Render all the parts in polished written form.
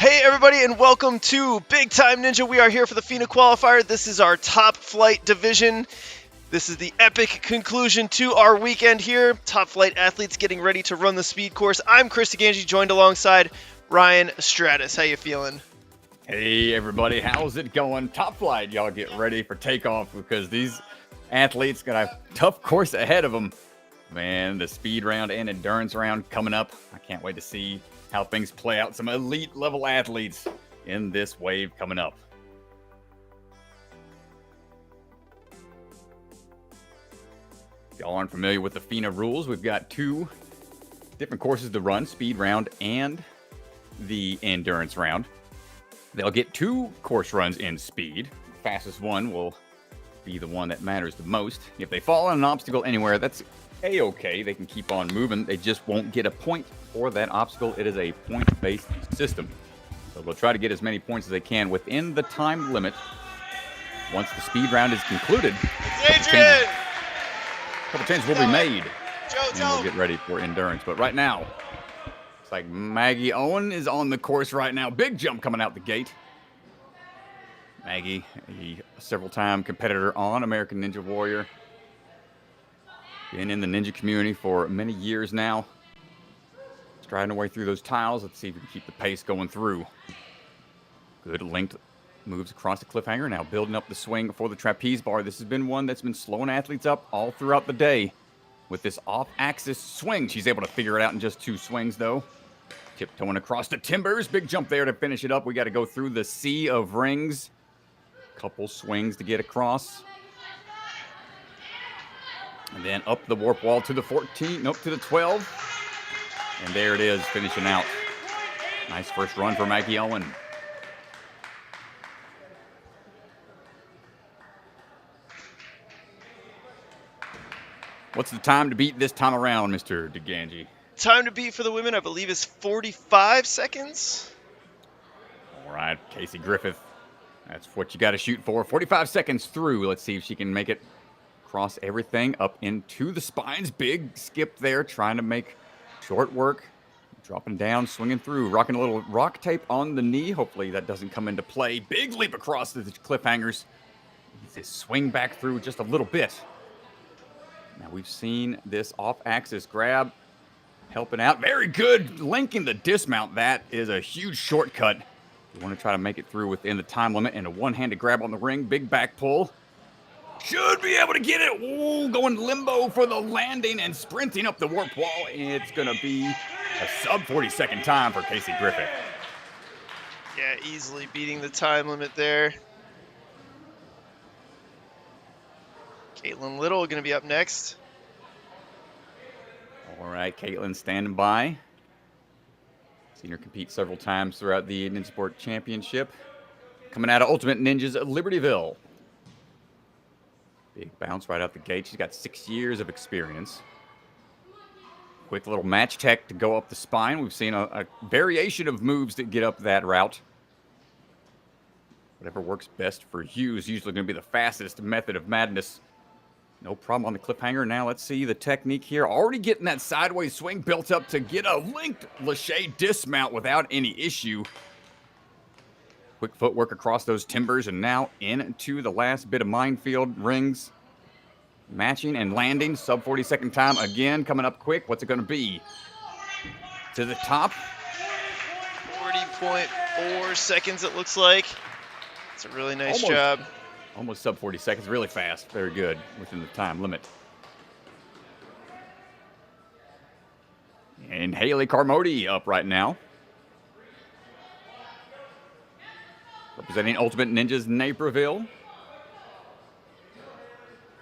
Hey everybody, and welcome to Big Time Ninja. We are here for the FINA Qualifier. This is our top flight division. This is the epic conclusion to our weekend here. Top flight athletes getting ready to run the speed course. I'm Chris DeGangi, joined alongside Ryan Stratus. How you feeling? Hey everybody, how's it going? Top flight, y'all get ready for takeoff because these athletes got a tough course ahead of them. Man, the speed round and endurance round coming up. I can't wait to see how things play out. Some elite level athletes in this wave coming up. If y'all aren't familiar with the FINA rules, we've got two different courses to run, speed round and the endurance round. They'll get two course runs in speed. The fastest one will be the one that matters the most. If they fall on an obstacle anywhere, that's a-okay. They can keep on moving. They just won't get a point for that obstacle. It is a point-based system. So they'll try to get as many points as they can within the time limit. Once the speed round is concluded, a couple changes will be made. And we'll get ready for endurance. But right now, it's like Maggie Owen is on the course right now. Big jump coming out the gate. Maggie, a several-time competitor on American Ninja Warrior. Been in the ninja community for many years now. Striding her way through those tiles. Let's see if we can keep the pace going through. Good linked moves across the cliffhanger. Now building up the swing for the trapeze bar. This has been one that's been slowing athletes up all throughout the day. With this off-axis swing, she's able to figure it out in just two swings, though. Tiptoeing across the timbers. Big jump there to finish it up. We got to go through the sea of rings. Couple swings to get across. And then up the warp wall to the 14. Nope, to the 12. And there it is, finishing out. Nice first run for Maggie Owen. What's the time to beat this time around, Mr. DeGangi? Time to beat for the women, I believe, is 45 seconds. All right, Casey Griffith. That's what you got to shoot for. 45 seconds through. Let's see if she can make it across everything up into the spines. Big skip there, trying to make short work. Dropping down, swinging through, rocking a little rock tape on the knee. Hopefully that doesn't come into play. Big leap across the cliffhangers. This swing back through just a little bit. Now we've seen this off-axis grab helping out. Very good. Linking the dismount. That is a huge shortcut. You want to try to make it through within the time limit. And a one-handed grab on the ring. Big back pull. Should be able to get it. Ooh, going limbo for the landing and sprinting up the warp wall. It's going to be a sub 40-second time for Casey Griffith. Yeah, easily beating the time limit there. Caitlin Little going to be up next. All right, Caitlin standing by. Seen her compete several times throughout the Ninja Sport Championship. Coming out of Ultimate Ninjas at Libertyville. Big bounce right out the gate. She's got 6 years of experience. Quick little match tech to go up the spine. We've seen a variation of moves that get up that route. Whatever works best for you is usually going to be the fastest method of madness. No problem on the cliffhanger. Now let's see the technique here. Already getting that sideways swing built up to get a linked lache dismount without any issue. Quick footwork across those timbers and now into the last bit of minefield rings. Matching and landing. Sub 40-second time again. Coming up quick. What's it going to be? To the top. 40.4 seconds it looks like. It's a really nice job. Almost sub 40 seconds. Really fast. Very good within the time limit. And Haley Carmody up right now. Representing Ultimate Ninjas Naperville.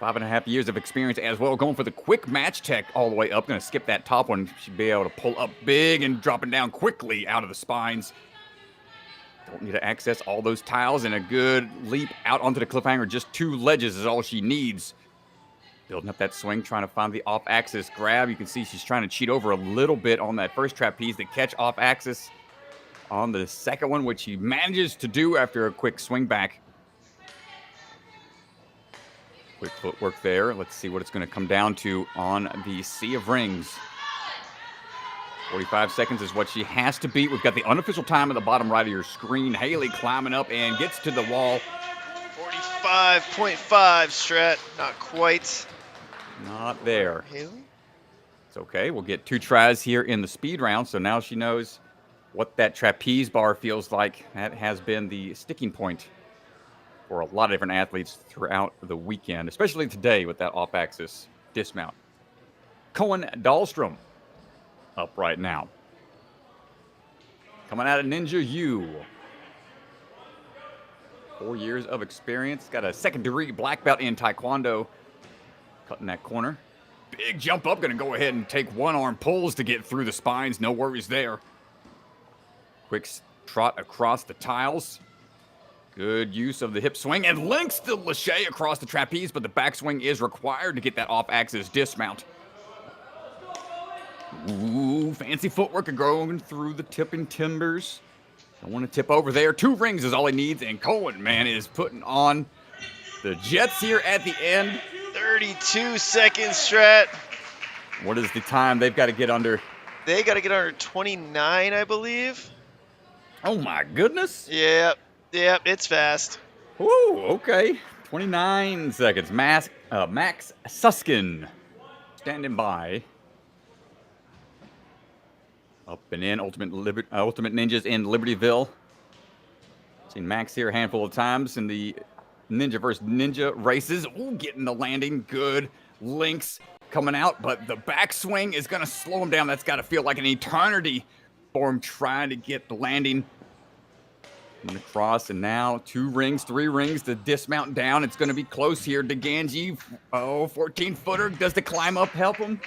5.5 years of experience as well. Going for the quick match tech all the way up. Going to skip that top one. Should be able to pull up big and dropping down quickly out of the spines. Don't need to access all those tiles, and a good leap out onto the cliffhanger. Just 2 ledges is all she needs. Building up that swing, trying to find the off-axis grab. You can see she's trying to cheat over a little bit on that first trapeze to catch off-axis on the second one, which he manages to do after a quick swing back. Quick footwork there. Let's see what it's going to come down to on the Sea of Rings. 45 seconds is what she has to beat. We've got the unofficial time at the bottom right of your screen. Haley climbing up and gets to the wall. 45.5, Strat. Not quite. Not there. Haley? It's okay. We'll get 2 tries here in the speed round. So now she knows what that trapeze bar feels like. That has been the sticking point for a lot of different athletes throughout the weekend, especially today with that off-axis dismount. Cohen Dahlstrom up right now. Coming out of Ninja U. 4 years of experience. Got a second-degree black belt in Taekwondo. Cutting that corner. Big jump up. Going to go ahead and take one-arm pulls to get through the spines. No worries there. Quick trot across the tiles. Good use of the hip swing. And links the lache across the trapeze, but the backswing is required to get that off-axis dismount. Ooh, fancy footwork going through the tipping timbers. Don't want to tip over there. 2 rings is all he needs, and Cohen, man, is putting on the jets here at the end. 32 seconds, Strat. What is the time they've got to get under? They got to get under 29, I believe. Oh, my goodness. Yep, it's fast. Ooh, okay. 29 seconds. Max Suskin standing by. Up and in, Ultimate Ninjas in Libertyville. Seen Max here a handful of times in the Ninja vs. Ninja races. Ooh, getting the landing. Good. Links coming out, but the backswing is going to slow him down. That's got to feel like an eternity for him trying to get the landing. And across, and now 2 rings, 3 rings to dismount down. It's going to be close here. DeGanji, 14-footer. Does the climb up help him?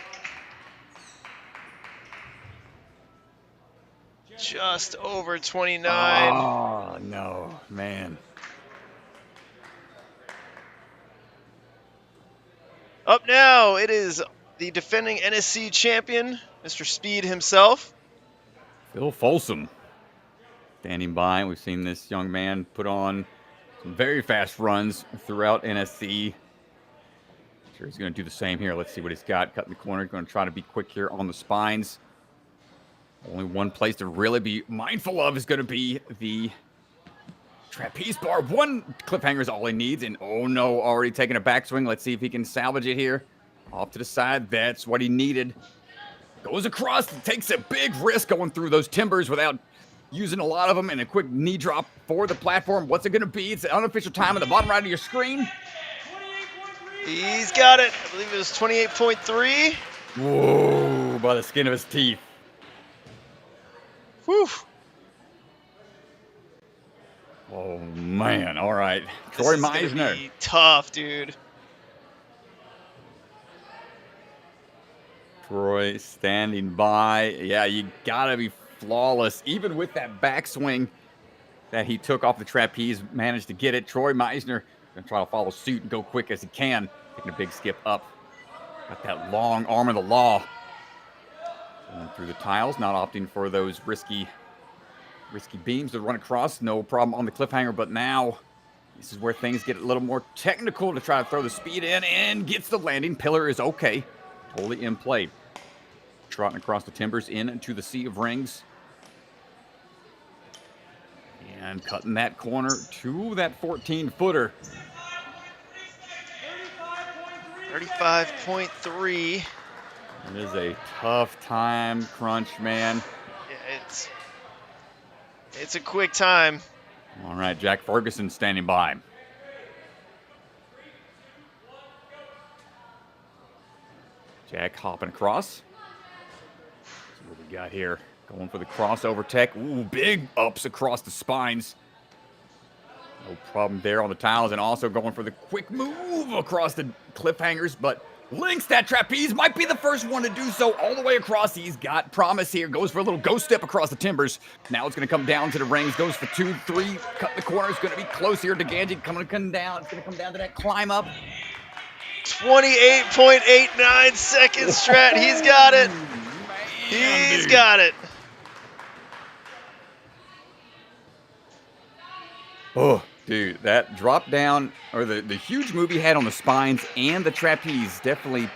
Just over 29. Oh, no, man. Up now, it is the defending NSC champion, Mr. Speed himself. Phil Folsom standing by. We've seen this young man put on some very fast runs throughout NSC. Sure, he's going to do the same here. Let's see what he's got. Cutting the corner. Going to try to be quick here on the spines. Only one place to really be mindful of is going to be the trapeze bar. 1 cliffhanger is all he needs. And oh no, already taking a backswing. Let's see if he can salvage it here. Off to the side. That's what he needed. Goes across. Takes a big risk going through those timbers without using a lot of them. And a quick knee drop for the platform. What's it going to be? It's the unofficial time at the bottom right of your screen. He's got it. I believe it was 28.3. Whoa, by the skin of his teeth. Whew. Oh, man. All right. Troy Meisner. Be tough, dude. Troy standing by. Yeah, you got to be flawless. Even with that backswing that he took off the trapeze, managed to get it. Troy Meisner going to try to follow suit and go quick as he can. Taking a big skip up. Got that long arm of the law. Going through the tiles, not opting for those risky beams to run across. No problem on the cliffhanger, but now this is where things get a little more technical to try to throw the speed in, and gets the landing. Pillar is okay. Totally in play. Trotting across the timbers into the sea of rings. And cutting that corner to that 14-footer. 35.3. It is a tough time crunch, man. Yeah, it's a quick time. All right, Jack Ferguson standing by. Jack hopping across. See what we got here. Going for the crossover tech. Ooh, big ups across the spines. No problem there on the tiles, and also going for the quick move across the cliffhangers, but links that trapeze. Might be the first one to do so all the way across. He's got promise here. Goes for a little ghost step across the timbers. Now it's going to come down to the rings. Goes for 2, 3. Cut the corner. It's going to be close here. DeGanji coming to come down. It's going to come down to that climb up. 28.89 seconds, Strat. He's got it. He's got it. Oh, dude, that drop down, or the huge move he had on the spines and the trapeze definitely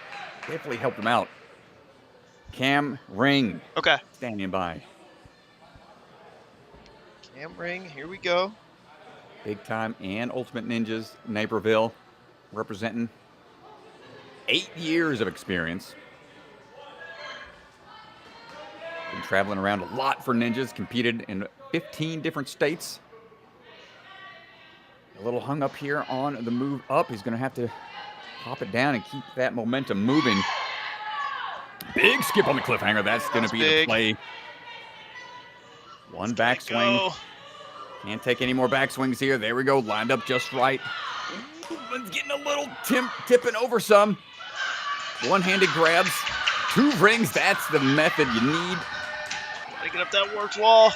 helped him out. Cam Ring. Okay. Standing by. Cam Ring, here we go. Big Time and Ultimate Ninjas, Naperville, representing 8 years of experience. Been traveling around a lot for Ninjas, competed in 15 different states. A little hung up here on the move up. He's going to have to pop it down and keep that momentum moving. Big skip on the cliffhanger. That's going to be the play. One backswing. Can't take any more backswings here. There we go. Lined up just right. Ooh, getting a little tipping over some. One-handed grabs. 2 rings. That's the method you need. Gotta get up that worked wall.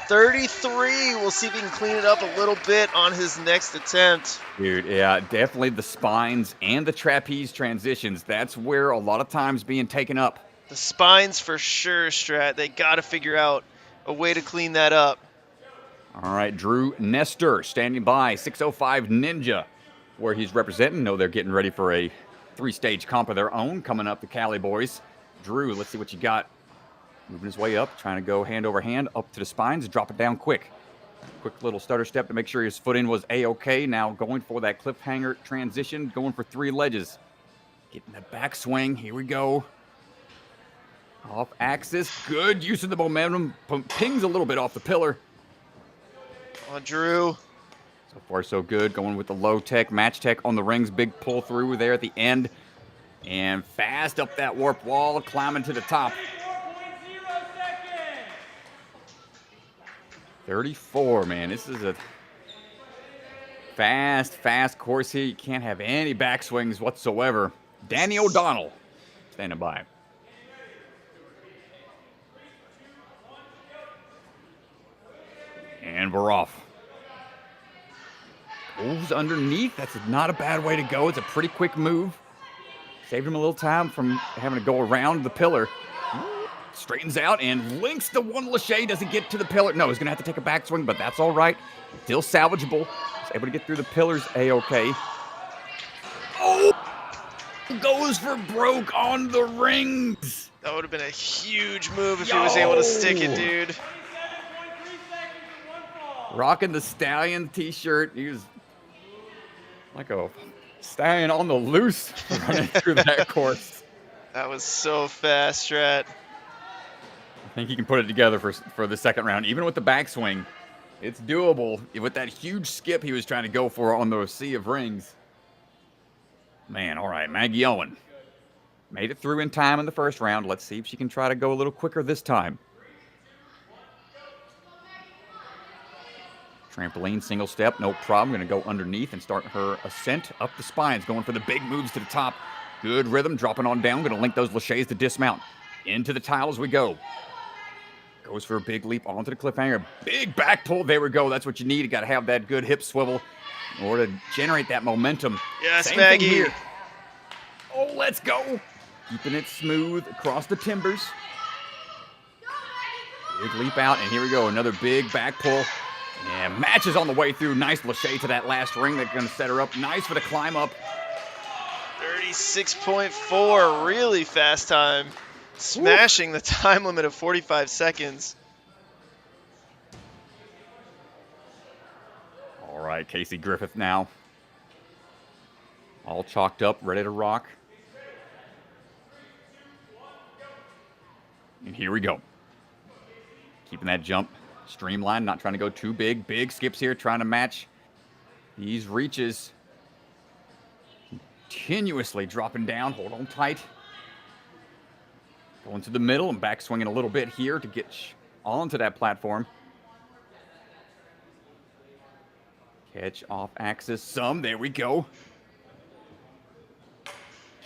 33. We'll see if he can clean it up a little bit on his next attempt. Dude, yeah, definitely the spines and the trapeze transitions. That's where a lot of times being taken up. The spines for sure, Strat. They gotta figure out a way to clean that up. All right, Drew Nestor standing by, 605 Ninja, where he's representing. No, they're getting ready for a 3-stage comp of their own coming up, the Cali boys. Drew, let's see what you got. Moving his way up, trying to go hand over hand up to the spines, drop it down quick. Quick little stutter step to make sure his footing was A-okay. Now going for that cliffhanger transition, going for 3 ledges. Getting the backswing, here we go. Off axis, good use of the momentum. Pings a little bit off the pillar. On Drew. So far, so good. Going with the low tech, match tech on the rings. Big pull through there at the end. And fast up that warp wall, climbing to the top. 34, man. This is a fast course here. You can't have any backswings whatsoever. Danny O'Donnell standing by. And we're off. Goes underneath. That's not a bad way to go. It's a pretty quick move. Saved him a little time from having to go around the pillar. Straightens out and links the one Lachey. Doesn't get to the pillar. No, he's going to have to take a backswing, but that's all right. Still salvageable. He's able to get through the pillars A-okay. Oh! Goes for broke on the rings. That would have been a huge move if he was able to stick it, dude. Rocking the Stallion t-shirt. He was like a stallion on the loose running through that course. That was so fast, Strat. I think he can put it together for the second round. Even with the backswing, it's doable. With that huge skip he was trying to go for on the sea of rings. Man, all right, Maggie Owen. Made it through in time in the first round. Let's see if she can try to go a little quicker this time. Trampoline, single step, no problem. Going to go underneath and start her ascent up the spines. Going for the big moves to the top. Good rhythm, dropping on down. Going to link those Lachey's to dismount. Into the tiles we go. Goes for a big leap onto the cliffhanger. Big back pull. There we go. That's what you need. You got to have that good hip swivel in order to generate that momentum. Yes, Same Maggie. thing here. Oh, let's go. Keeping it smooth across the timbers. Big leap out, and here we go. Another big back pull. And matches on the way through. Nice Lachey to that last ring. That's going to set her up. Nice for the climb up. 36.4. Really fast time. Smashing the time limit of 45 seconds. All right, Casey Griffith now. All chalked up, ready to rock. And here we go. Keeping that jump streamlined, not trying to go too big. Big skips here, trying to match these reaches. Continuously dropping down, hold on tight. Going to the middle and back swinging a little bit here to get onto that platform. Catch off axis some. There we go.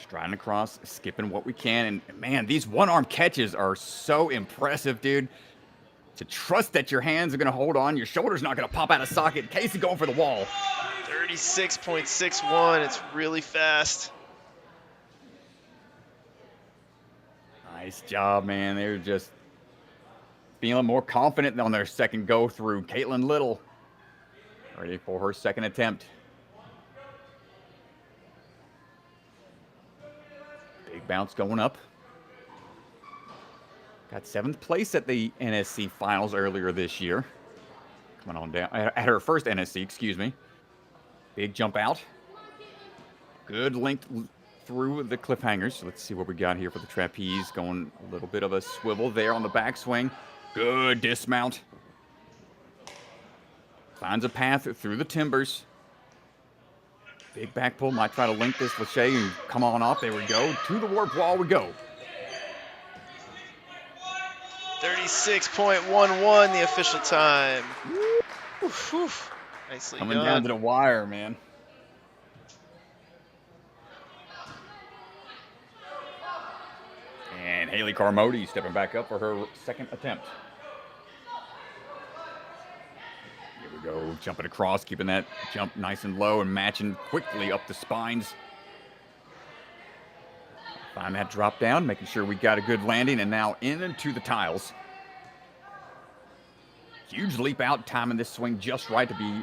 Striding across, skipping what we can. And man, these one-arm catches are so impressive, dude. To trust that your hands are going to hold on. Your shoulder's not going to pop out of socket. Casey going for the wall. 36.61. It's really fast. Nice job, man. They're just feeling more confident on their second go through. Caitlin Little ready for her second attempt. Big bounce going up. Got 7th place at the NSC finals earlier this year. Coming on down at her first NSC, excuse me. Big jump out. Good length through the cliffhangers. Let's see what we got here for the trapeze. Going a little bit of a swivel there on the backswing. Good dismount. Finds a path through the timbers. Big back pull. Might try to link this Lachey and come on off. There we go. To the warp wall we go. 36.11 the official time. Oof, oof. Nicely Coming done. down to the wire, man. And Haley Carmody stepping back up for her 2nd attempt. Here we go, jumping across, keeping that jump nice and low and matching quickly up the spines. Find that drop down, making sure we got a good landing, and now in and to the tiles. Huge leap out, timing this swing just right to be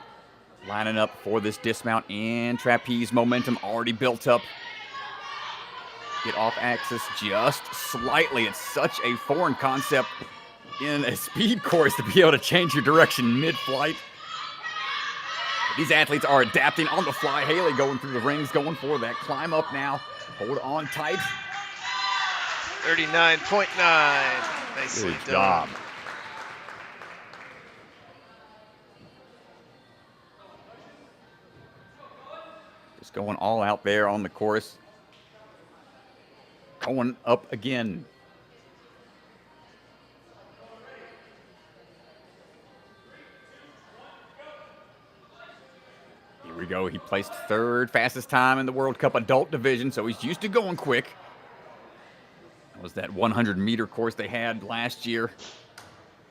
lining up for this dismount, and trapeze momentum already built up. Get off axis just slightly. It's such a foreign concept in a speed course to be able to change your direction mid-flight. These athletes are adapting on the fly. Haley going through the rings, going for that climb up now. Hold on tight. 39.9. Nicely Good done. job. Just going all out there on the course. Going up again. Here we go. He placed 3rd fastest time in the World Cup adult division, so he's used to going quick. That was that 100-meter course they had last year.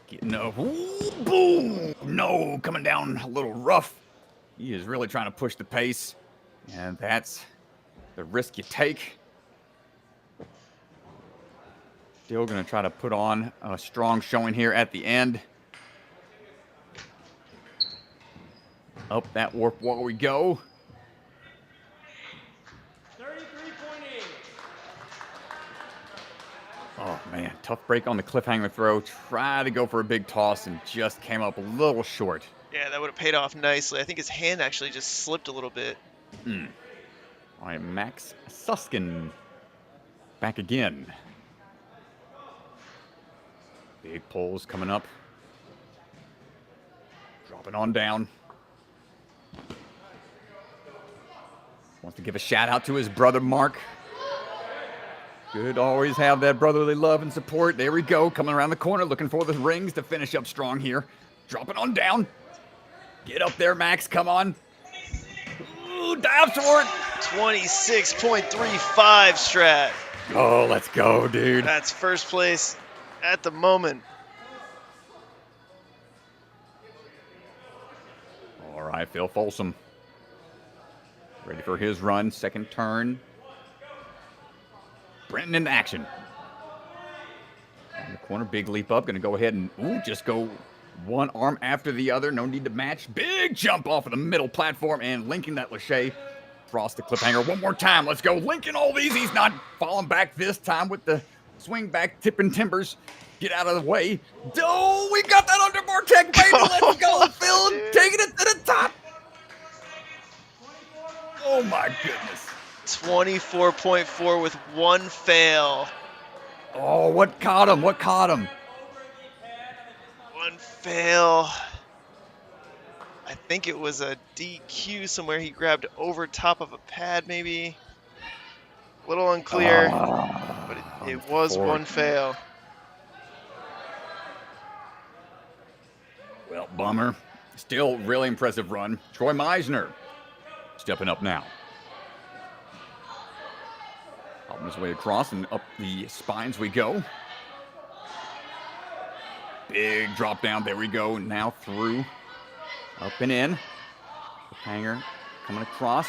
Getting up. Ooh, boom! No, coming down a little rough. He is really trying to push the pace, and that's the risk you take. Still going to try to put on a strong showing here at the end. Up that warp wall we go. 33.8. Oh, man. Tough break on the cliffhanger throw. Tried to go for a big toss and just came up a little short. Yeah, that would have paid off nicely. I think his hand actually just slipped a little bit. All right, Max Suskin back again. Big pulls coming up. Dropping on down. Wants to give a shout out to his brother, Mark. Good to always have that brotherly love and support. There we go. Coming around the corner, looking for the rings to finish up strong here. Dropping on down. Get up there, Max. Come on. Ooh, dive short. 26.35 strat. Oh, let's go, dude. That's first place at the moment. All right, Phil Folsom. Ready for his run. 2nd turn. Brenton in action. In the corner, big leap up. Going to go ahead and just go one arm after the other. No need to match. Big jump off of the middle platform and linking that Lachey across the cliffhanger. One more time. Let's go. Linking all these. He's not falling back this time with the swing back, tipping timbers. Get out of the way. Oh, we got that underbar tech, baby. Let's go, Phil. Taking it to the top. Oh, my goodness. 24.4 with one fail. Oh, what caught him? What caught him? One fail. I think it was a DQ somewhere. He grabbed over top of a pad, maybe. A little unclear, but it was one fail. Well, bummer. Still really impressive run. Troy Meisner stepping up now. Helping his way across and up the spines we go. Big drop down. There we go. Now through. Up and in. Hanger coming across.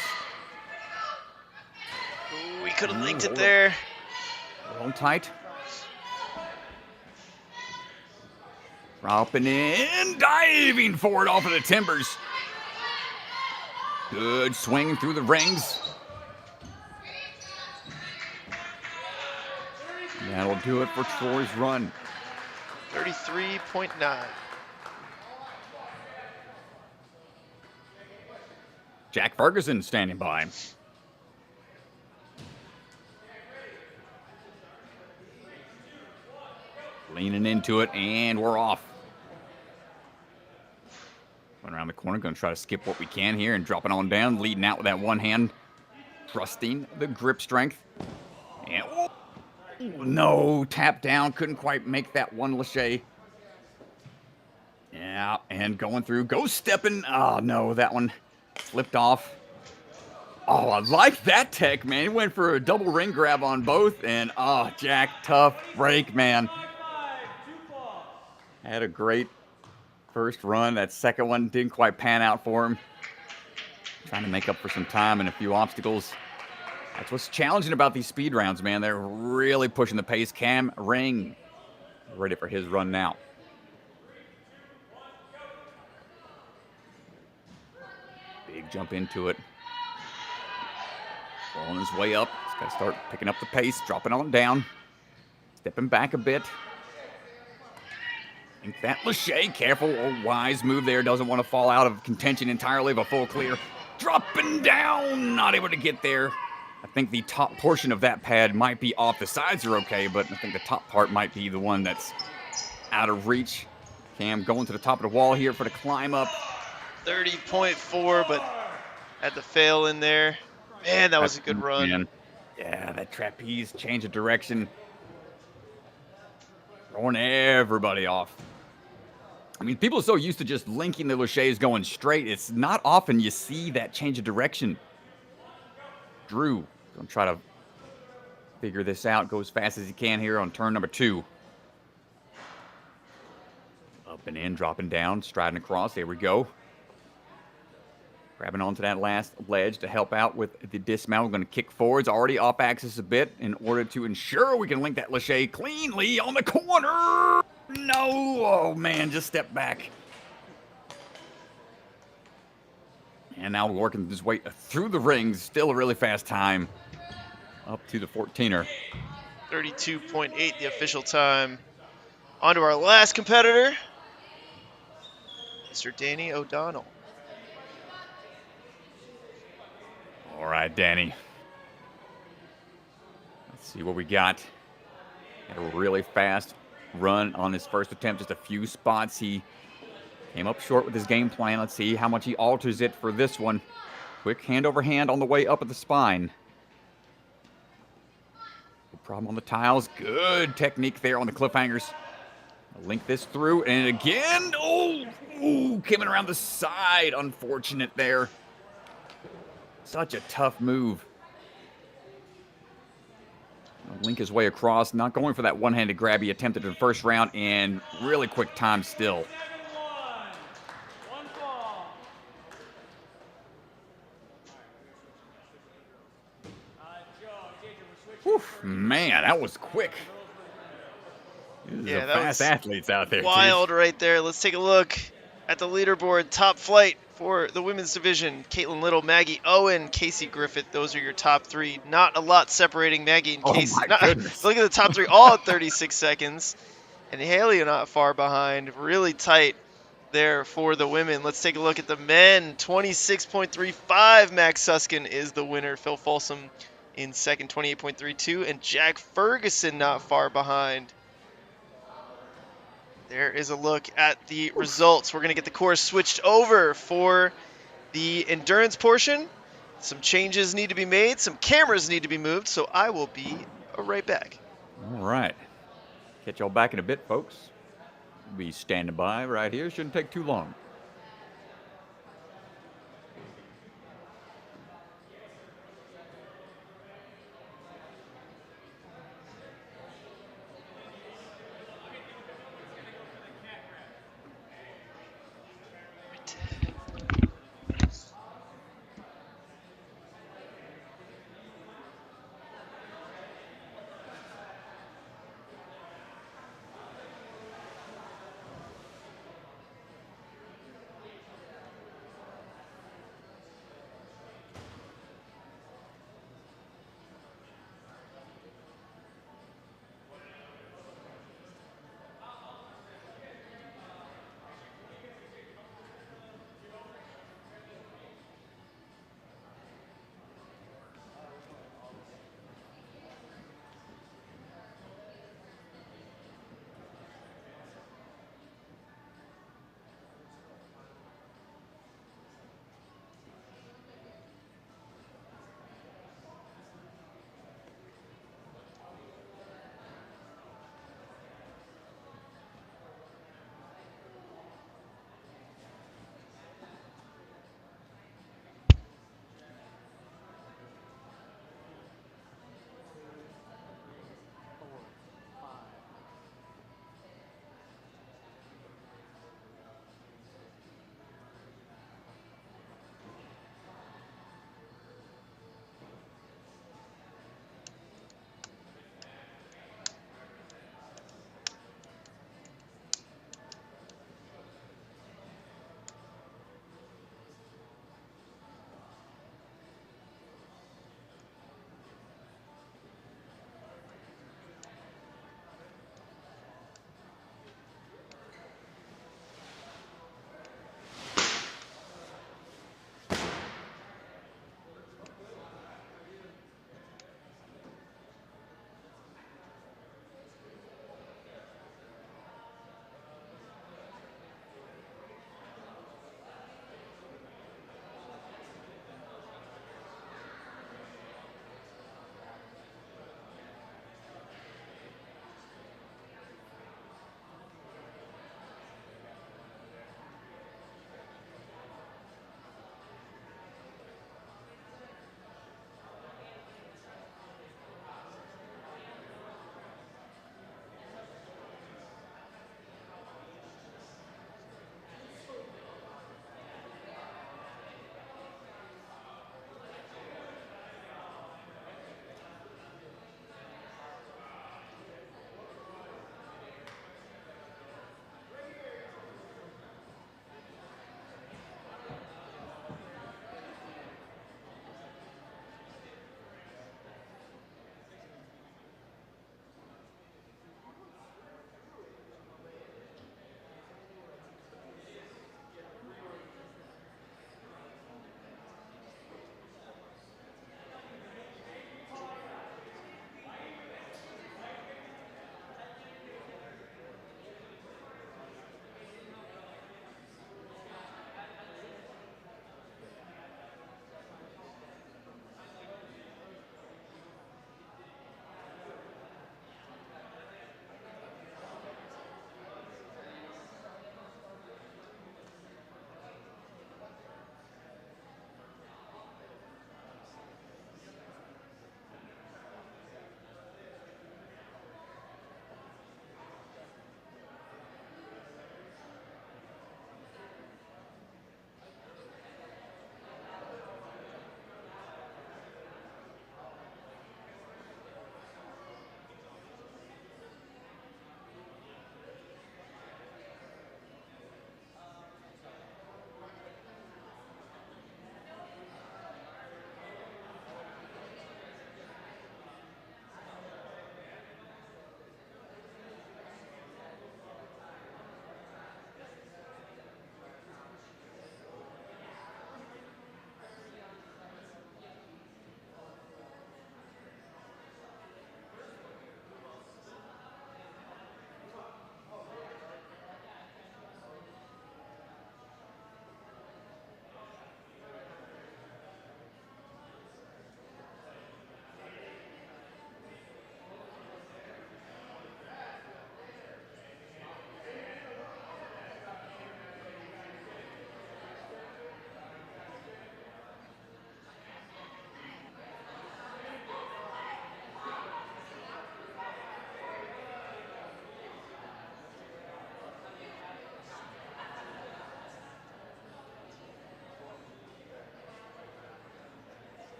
Ooh, we could have linked it there. Hold on tight. Dropping in. Diving forward off of the timbers. Good swing through the rings. That'll do it for Troy's run. 33.9. Jack Ferguson standing by. Leaning into it, and we're off. Going around the corner, going to try to skip what we can here and drop it on down, leading out with that one hand, trusting the grip strength. And no, tap down, couldn't quite make that one Lachey. Yeah, and going through, ghost stepping. Oh no, that one slipped off. Oh, I like that tech, man. He went for a double ring grab on both, and oh, Jack, tough break, man. Had a great first run. That second one didn't quite pan out for him. Trying to make up for some time and a few obstacles. That's what's challenging about these speed rounds, man. They're really pushing the pace. Cam Ring ready for his run now. Big jump into it. On his way up. He's got to start picking up the pace, dropping on down. Stepping back a bit. I think that Lachey, careful, a wise move there. Doesn't want to fall out of contention entirely of a full clear. Dropping down, not able to get there. I think the top portion of that pad might be off. The sides are okay, but I think the top part might be the one that's out of reach. Cam going to the top of the wall here for the climb up. 30.4, but had the fail in there. Man, that was a good run. Man. Yeah, that trapeze change of direction. Throwing everybody off. I mean, people are so used to just linking the Lacheys going straight. It's not often you see that change of direction. Drew gonna try to figure this out. Go as fast as he can here on turn number 2. Up and in, dropping down, striding across. There we go. Grabbing onto that last ledge to help out with the dismount. We're going to kick forwards, already off axis a bit, in order to ensure we can link that Lachey cleanly on the corner. No! Oh, man, just step back. And now working his way through the rings. Still a really fast time. Up to the 14er. 32.8, the official time. On to our last competitor, Mr. Danny O'Donnell. All right, Danny. Let's see what we got. Had a really fast run on his first attempt. Just a few spots. He came up short with his game plan. Let's see how much he alters it for this one. Quick hand over hand on the way up at the spine. No problem on the tiles. Good technique there on the cliffhangers. Link this through, and again. Oh, coming around the side. Unfortunate there. Such a tough move. Link his way across, not going for that one-handed grab he attempted in the first round, and really quick time still. Whew, man, that was quick. Yeah, that fast athletes out there. Wild right there. Let's take a look at the leaderboard. Top flight for the women's division. Caitlin Little, Maggie Owen, Casey Griffith. Those are your top 3. Not a lot separating Maggie and Casey. Oh my goodness. Look at the top 3, all at 36 seconds. And Haley not far behind. Really tight there for the women. Let's take a look at the men. 26.35. Max Suskin is the winner. Phil Folsom in second, 28.32. And Jack Ferguson not far behind. There is a look at the results. We're going to get the course switched over for the endurance portion. Some changes need to be made. Some cameras need to be moved. So I will be right back. All right. Catch y'all back in a bit, folks. Be standing by right here. Shouldn't take too long.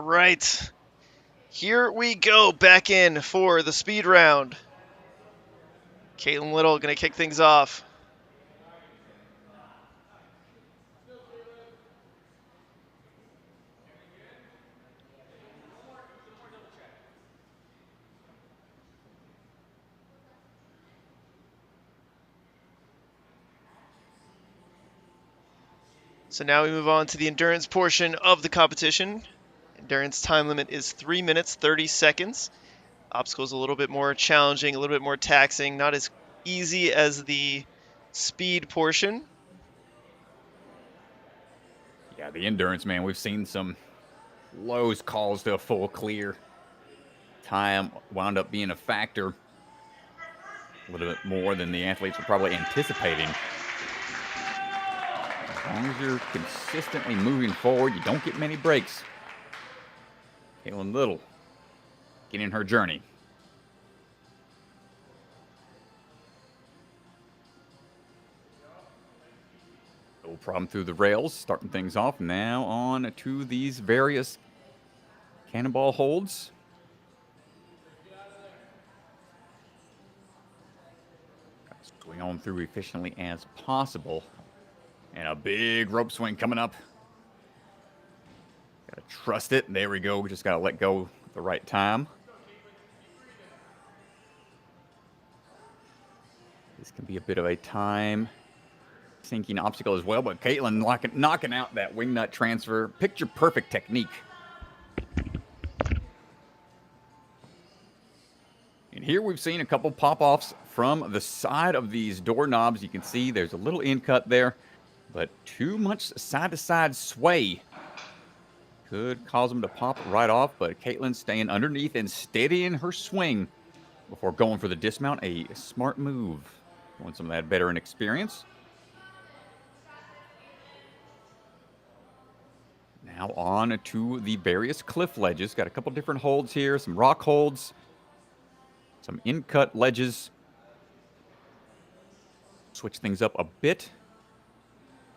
All right. Here we go, back in for the speed round. Caitlin Little going to kick things off. So now we move on to the endurance portion of the competition. Endurance time limit is 3 minutes, 30 seconds. Obstacles a little bit more challenging, a little bit more taxing, not as easy as the speed portion. Yeah, the endurance, man, we've seen some lows calls to a full clear. Time wound up being a factor. A little bit more than the athletes were probably anticipating. As long as you're consistently moving forward, you don't get many breaks. Caitlin Little getting her journey. No problem through the rails, starting things off. Now on to these various cannonball holds. Going on through efficiently as possible. And a big rope swing coming up. Gotta trust it. There we go. We just gotta let go at the right time. This can be a bit of a time sinking obstacle as well, but Caitlin knocking out that wing nut transfer. Picture perfect technique. And here we've seen a couple pop-offs from the side of these doorknobs. You can see there's a little in cut there, but too much side-to-side sway could cause them to pop right off, but Caitlin staying underneath and steadying her swing before going for the dismount. A smart move. Want some of that veteran experience. Now on to the various cliff ledges. Got a couple different holds here, some rock holds, some in-cut ledges. Switch things up a bit.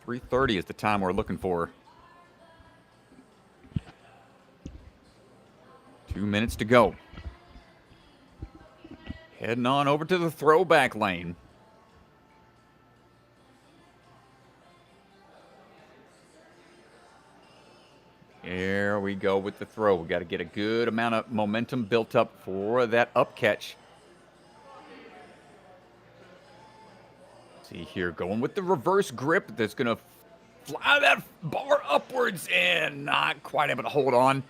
3:30 is the time we're looking for. 2 minutes to go. Heading on over to the throwback lane. There we go with the throw. We got to get a good amount of momentum built up for that up catch. See here, going with the reverse grip that's going to fly that bar upwards and not quite able to hold on.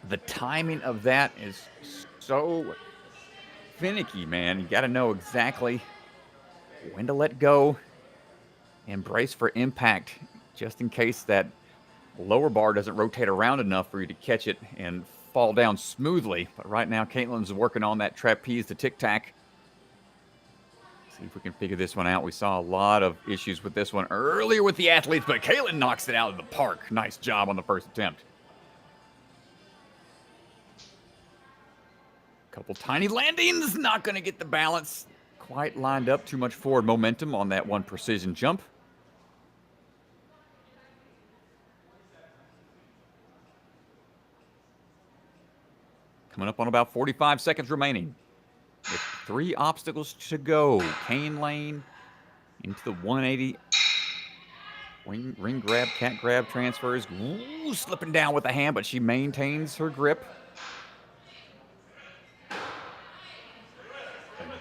The timing of that is so finicky, man. You got to know exactly when to let go and brace for impact, just in case that lower bar doesn't rotate around enough for you to catch it and fall down smoothly. But right now, Caitlin's working on that trapeze to tic-tac. See if we can figure this one out. We saw a lot of issues with this one earlier with the athletes, but Caitlin knocks it out of the park. Nice job on the first attempt. Couple tiny landings, not going to get the balance quite lined up. Too much forward momentum on that one precision jump. Coming up on about 45 seconds remaining. With 3 obstacles to go. Cane lane into the 180. Ring grab, cat grab transfers. Ooh, slipping down with the hand, but she maintains her grip.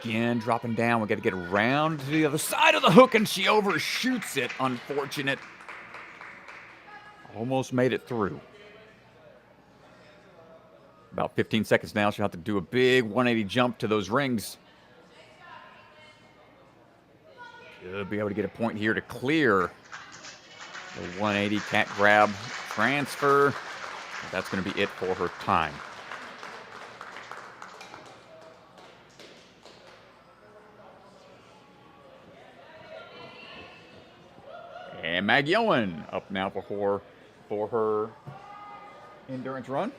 Again, dropping down. We got to get around to the other side of the hook, and she overshoots it. Unfortunate. Almost made it through. About 15 seconds now. She'll have to do a big 180 jump to those rings. Should be able to get a point here to clear the 180 cat grab transfer. That's going to be it for her time. And Maggie Owen up now for her endurance run.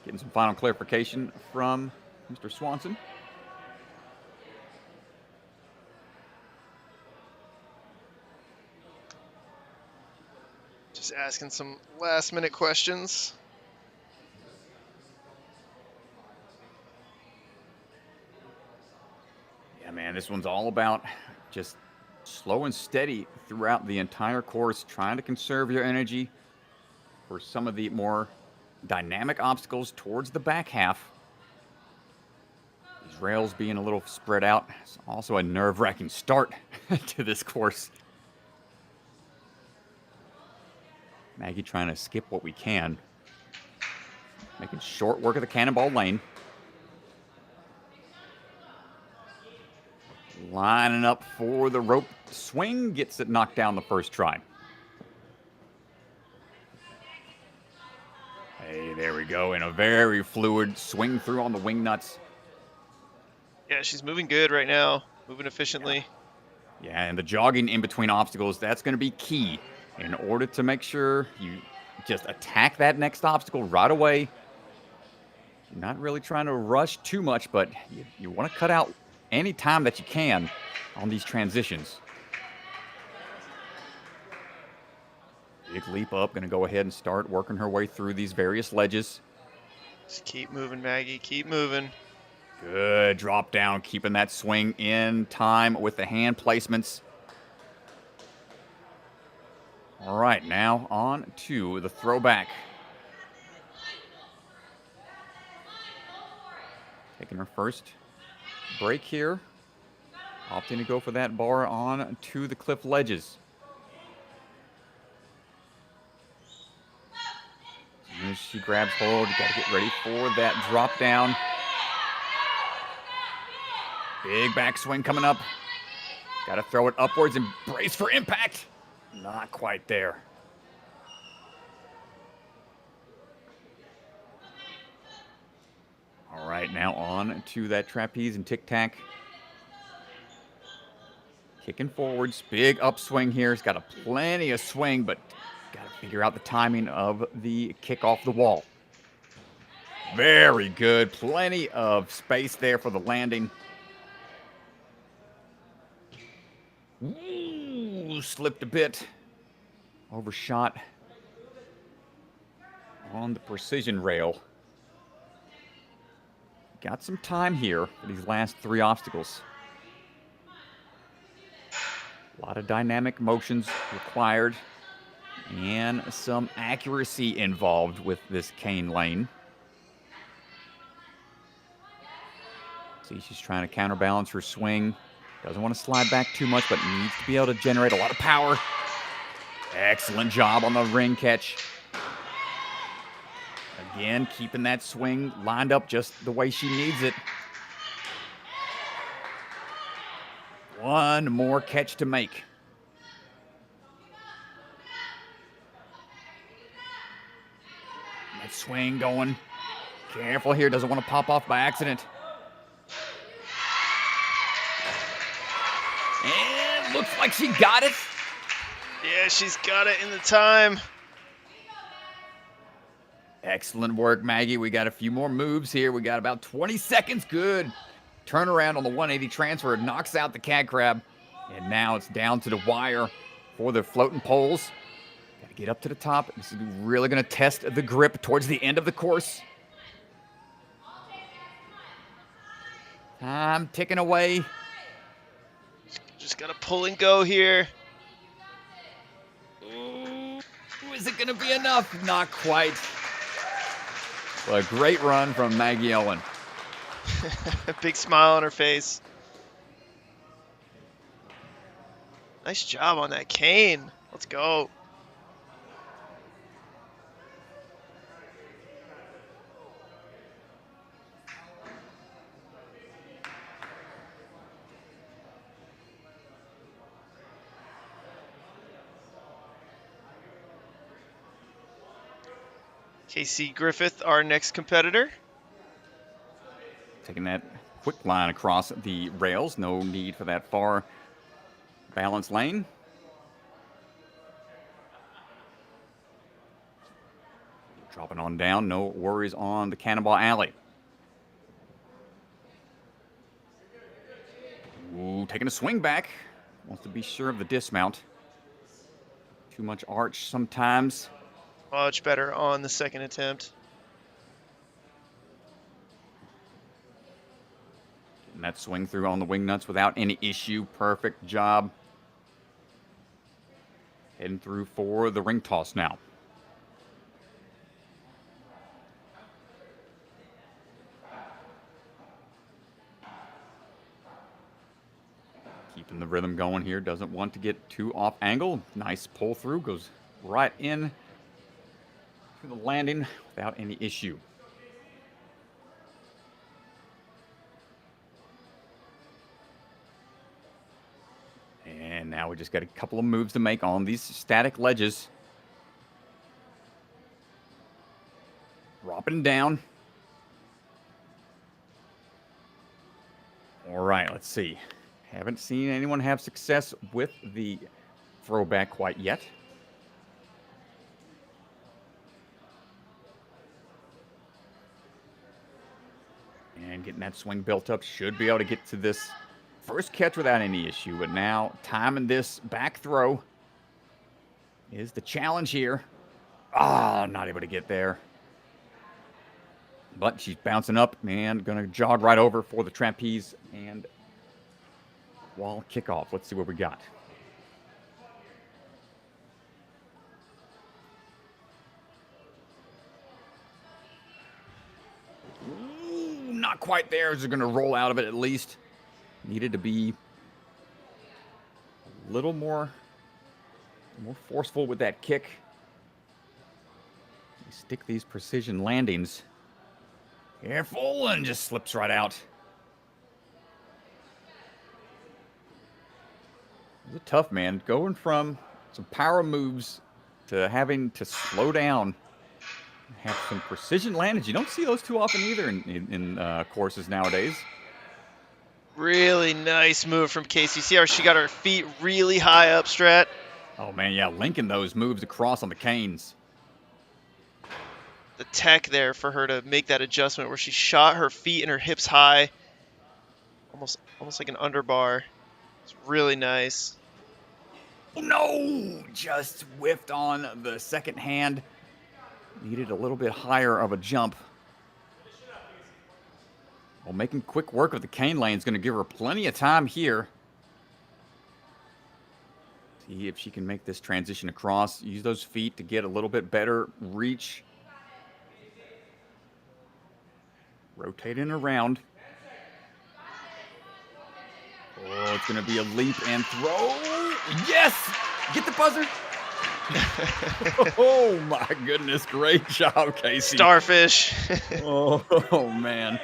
Getting some final clarification from Mr. Swanson. Just asking some last-minute questions. Yeah, man, this one's all about just slow and steady throughout the entire course, trying to conserve your energy for some of the more dynamic obstacles towards the back half. These rails being a little spread out is also a nerve-wracking start to this course. Maggie trying to skip what we can. Making short work of the cannonball lane. Lining up for the rope swing. Gets it knocked down the first try. Hey, there we go. In a very fluid swing through on the wing nuts. Yeah, she's moving good right now. Moving efficiently. Yeah, and the jogging in between obstacles, that's going to be key in order to make sure you just attack that next obstacle right away. You're not really trying to rush too much, but you want to cut out any time that you can on these transitions. Big leap up, going to go ahead and start working her way through these various ledges. Just keep moving, Maggie. Keep moving. Good drop down, keeping that swing in time with the hand placements. All right, now on to the throwback. Taking her first break here. Opting to go for that bar on to the cliff ledges. As soon as she grabs hold, you got to get ready for that drop down. Big backswing coming up. Got to throw it upwards and brace for impact. Not quite there. All right, now on to that trapeze and tic-tac. Kicking forwards, big upswing here. He's got a plenty of swing, but got to figure out the timing of the kick off the wall. Very good. Plenty of space there for the landing. Ooh, slipped a bit. Overshot on the precision rail. Got some time here for these last three obstacles. A lot of dynamic motions required and some accuracy involved with this cane lane. See, she's trying to counterbalance her swing. Doesn't want to slide back too much, but needs to be able to generate a lot of power. Excellent job on the ring catch. Again, keeping that swing lined up just the way she needs it. One more catch to make. That swing going. Careful here, doesn't want to pop off by accident. And looks like she got it. Yeah, she's got it in the time. Excellent work, Maggie. We got a few more moves here. We got about 20 seconds. Good. Turnaround on the 180 transfer. Knocks out the cat crab. And now it's down to the wire for the floating poles. Got to get up to the top. This is really going to test the grip towards the end of the course. Time ticking away. Just got to pull and go here. Ooh, is it going to be enough? Not quite. Well, a great run from Maggie Owen. Big smile on her face. Nice job on that cane. Let's go. Casey Griffith, our next competitor. Taking that quick line across the rails. No need for that far balance lane. Dropping on down. No worries on the Cannonball Alley. Ooh, taking a swing back. Wants to be sure of the dismount. Too much arch sometimes. Much better on the second attempt. And that swing through on the wing nuts without any issue. Perfect job. Heading through for the ring toss now. Keeping the rhythm going here. Doesn't want to get too off angle. Nice pull through. Goes right in to the landing without any issue. And now we just got a couple of moves to make on these static ledges. Dropping down. All right, let's see. Haven't seen anyone have success with the throwback quite yet. And getting that swing built up, should be able to get to this first catch without any issue. But now timing this back throw is the challenge here. Ah, not able to get there. But she's bouncing up and going to jog right over for the trapeze and wall kickoff. Let's see what we got. Ooh, not quite there. She's going to roll out of it at least. Needed to be a little more forceful with that kick. You stick these precision landings. Careful, and just slips right out. It's a tough, man. Going from some power moves to having to slow down, have some precision landings. You don't see those too often either in courses nowadays. Really nice move from Casey. See how she got her feet really high up, Strat? Oh, man, yeah, linking those moves across on the canes. The tech there for her to make that adjustment where she shot her feet and her hips high. Almost like an underbar. It's really nice. Oh, no! Just whiffed on the second hand. Needed a little bit higher of a jump. Well, making quick work of the cane lane is going to give her plenty of time here. See if she can make this transition across. Use those feet to get a little bit better reach. Rotating around. Oh, it's going to be a leap and throw. Yes! Get the buzzer. Oh, my goodness. Great job, Casey. Starfish. Oh, man.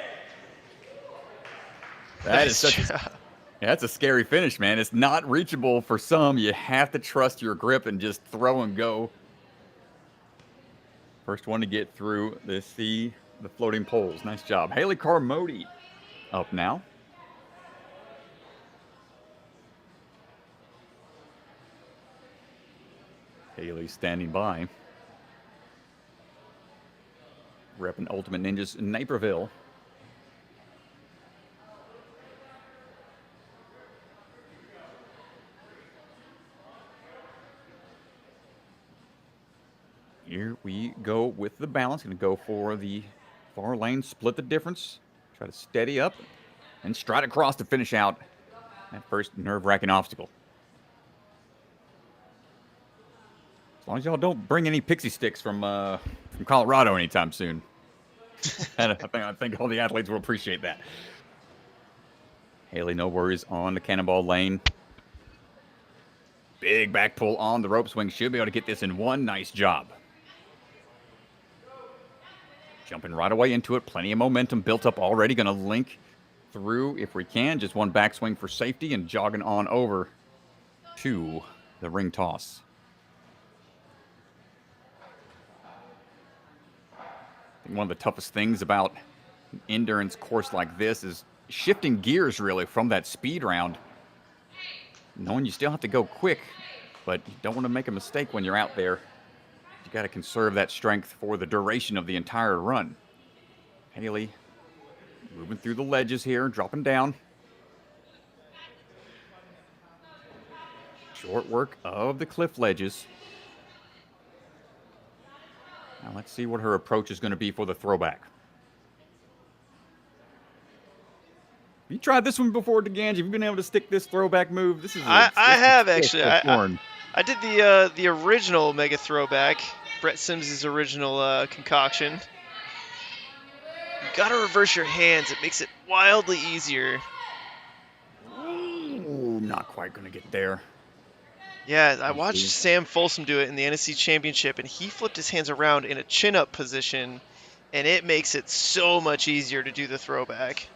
That is such a, that's a scary finish, man. It's not reachable for some. You have to trust your grip and just throw and go. First one to get through the floating poles. Nice job. Haley Carmody up now. Haley standing by. Repping Ultimate Ninjas in Naperville. Here we go with the balance. Going to go for the far lane, split the difference, try to steady up, and stride across to finish out that first nerve-wracking obstacle. As long as y'all don't bring any pixie sticks from Colorado anytime soon. And I think all the athletes will appreciate that. Haley, no worries on the cannonball lane. Big back pull on the rope swing. Should be able to get this in one. Nice job. Jumping right away into it. Plenty of momentum built up already. Going to link through if we can. Just one backswing for safety and jogging on over to the ring toss. I think one of the toughest things about an endurance course like this is shifting gears really from that speed round. Knowing you still have to go quick, but you don't want to make a mistake when you're out there. You got to conserve that strength for the duration of the entire run. Haley moving through the ledges here, dropping down. Short work of the cliff ledges. Now let's see what her approach is going to be for the throwback. You tried this one before, DeGange. Have you been able to stick this throwback move? This is I have actually. I I did the original Mega Throwback, Brett Sims' original concoction. You gotta reverse your hands. It makes it wildly easier. Ooh, not quite gonna get there. Yeah, I watched Sam Folsom do it in the NSC Championship, and he flipped his hands around in a chin-up position, and it makes it so much easier to do the throwback.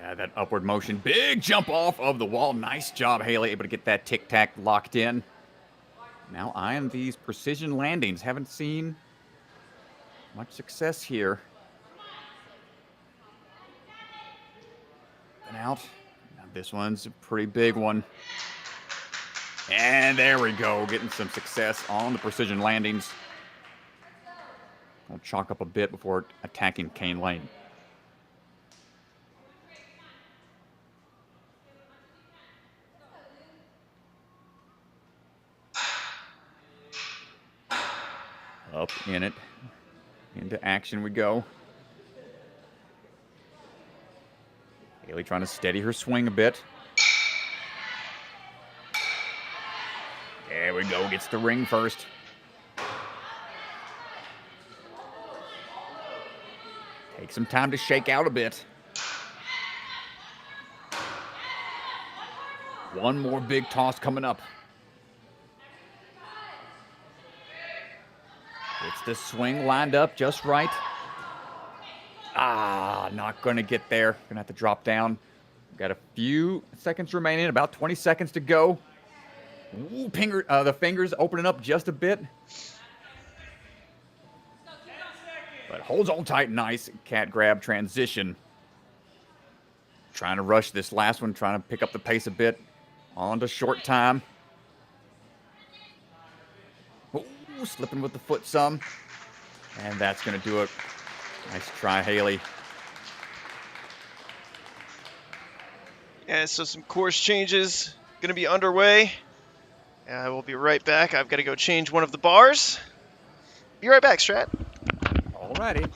Yeah, that upward motion. Big jump off of the wall. Nice job, Haley, able to get that tic-tac locked in. Now eyeing these precision landings. Haven't seen much success here. And out. Now this one's a pretty big one. And there we go, getting some success on the precision landings. I'll chalk up a bit before attacking Kane Lane. Up in it. Into action we go. Haley trying to steady her swing a bit. There we go, gets the ring first. Take some time to shake out a bit. One more big toss coming up. Gets the swing lined up just right. Ah, not going to get there. Going to have to drop down. Got a few seconds remaining, about 20 seconds to go. Ooh, the fingers opening up just a bit. But holds on tight, nice cat grab transition. Trying to rush this last one, trying to pick up the pace a bit. On to short time. Ooh, slipping with the foot some. And that's going to do it. Nice try, Haley. Yeah, so some course changes going to be underway. And I will be right back. I've got to go change one of the bars. Be right back, Strat. Alrighty.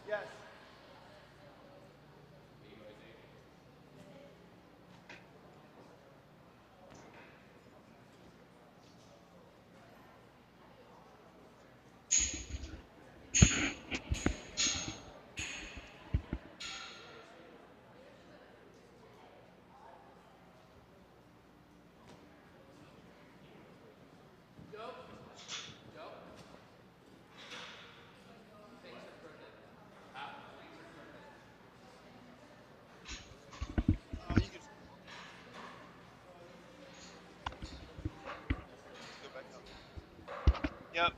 Yes. Oh, you can go back up. Yep.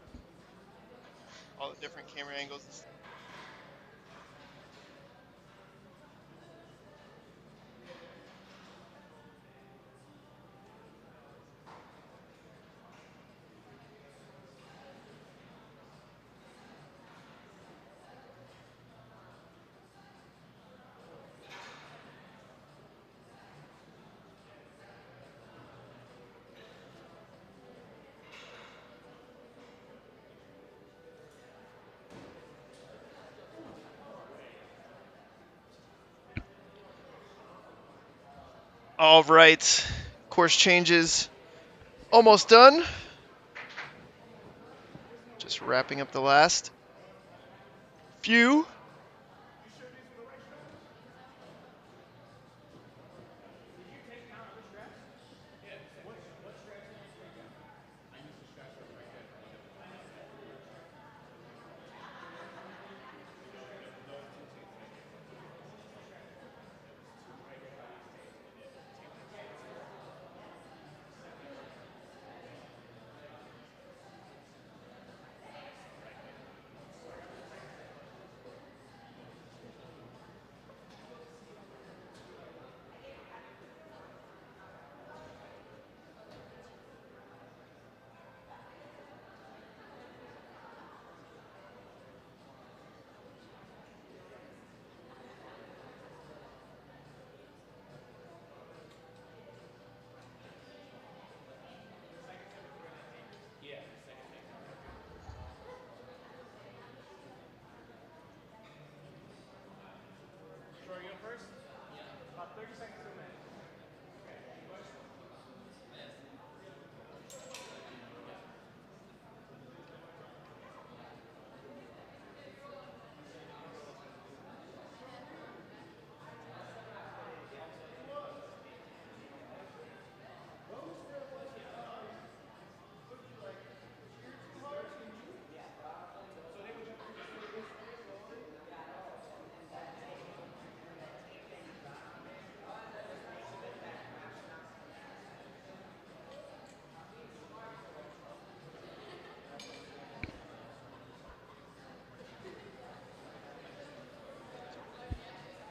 All the different camera angles. All right. Course changes. Almost done. Just wrapping up the last few.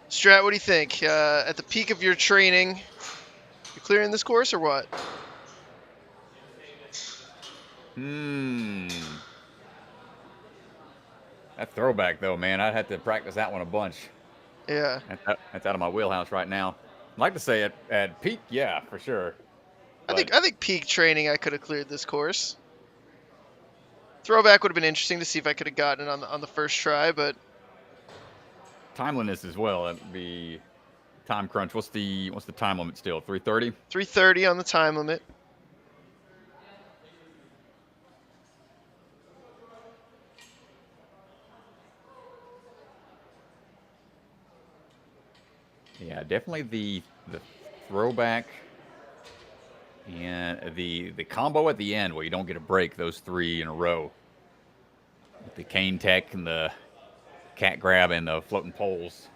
Strat, what do you think? At the peak of your training, you clearing this course or what? That throwback, though, man, I'd have to practice that one a bunch. Yeah. That's out of my wheelhouse right now. I'd like to say at peak, yeah, for sure. But I think peak training I could have cleared this course. Throwback would have been interesting to see if I could have gotten it on the first try, but timeliness as well. That'd be time crunch. What's the time limit still? 3:30. 3:30 on the time limit. Yeah, definitely the throwback and the combo at the end where you don't get a break. Those three in a row. With the cane tech and the cat grab and the floating poles.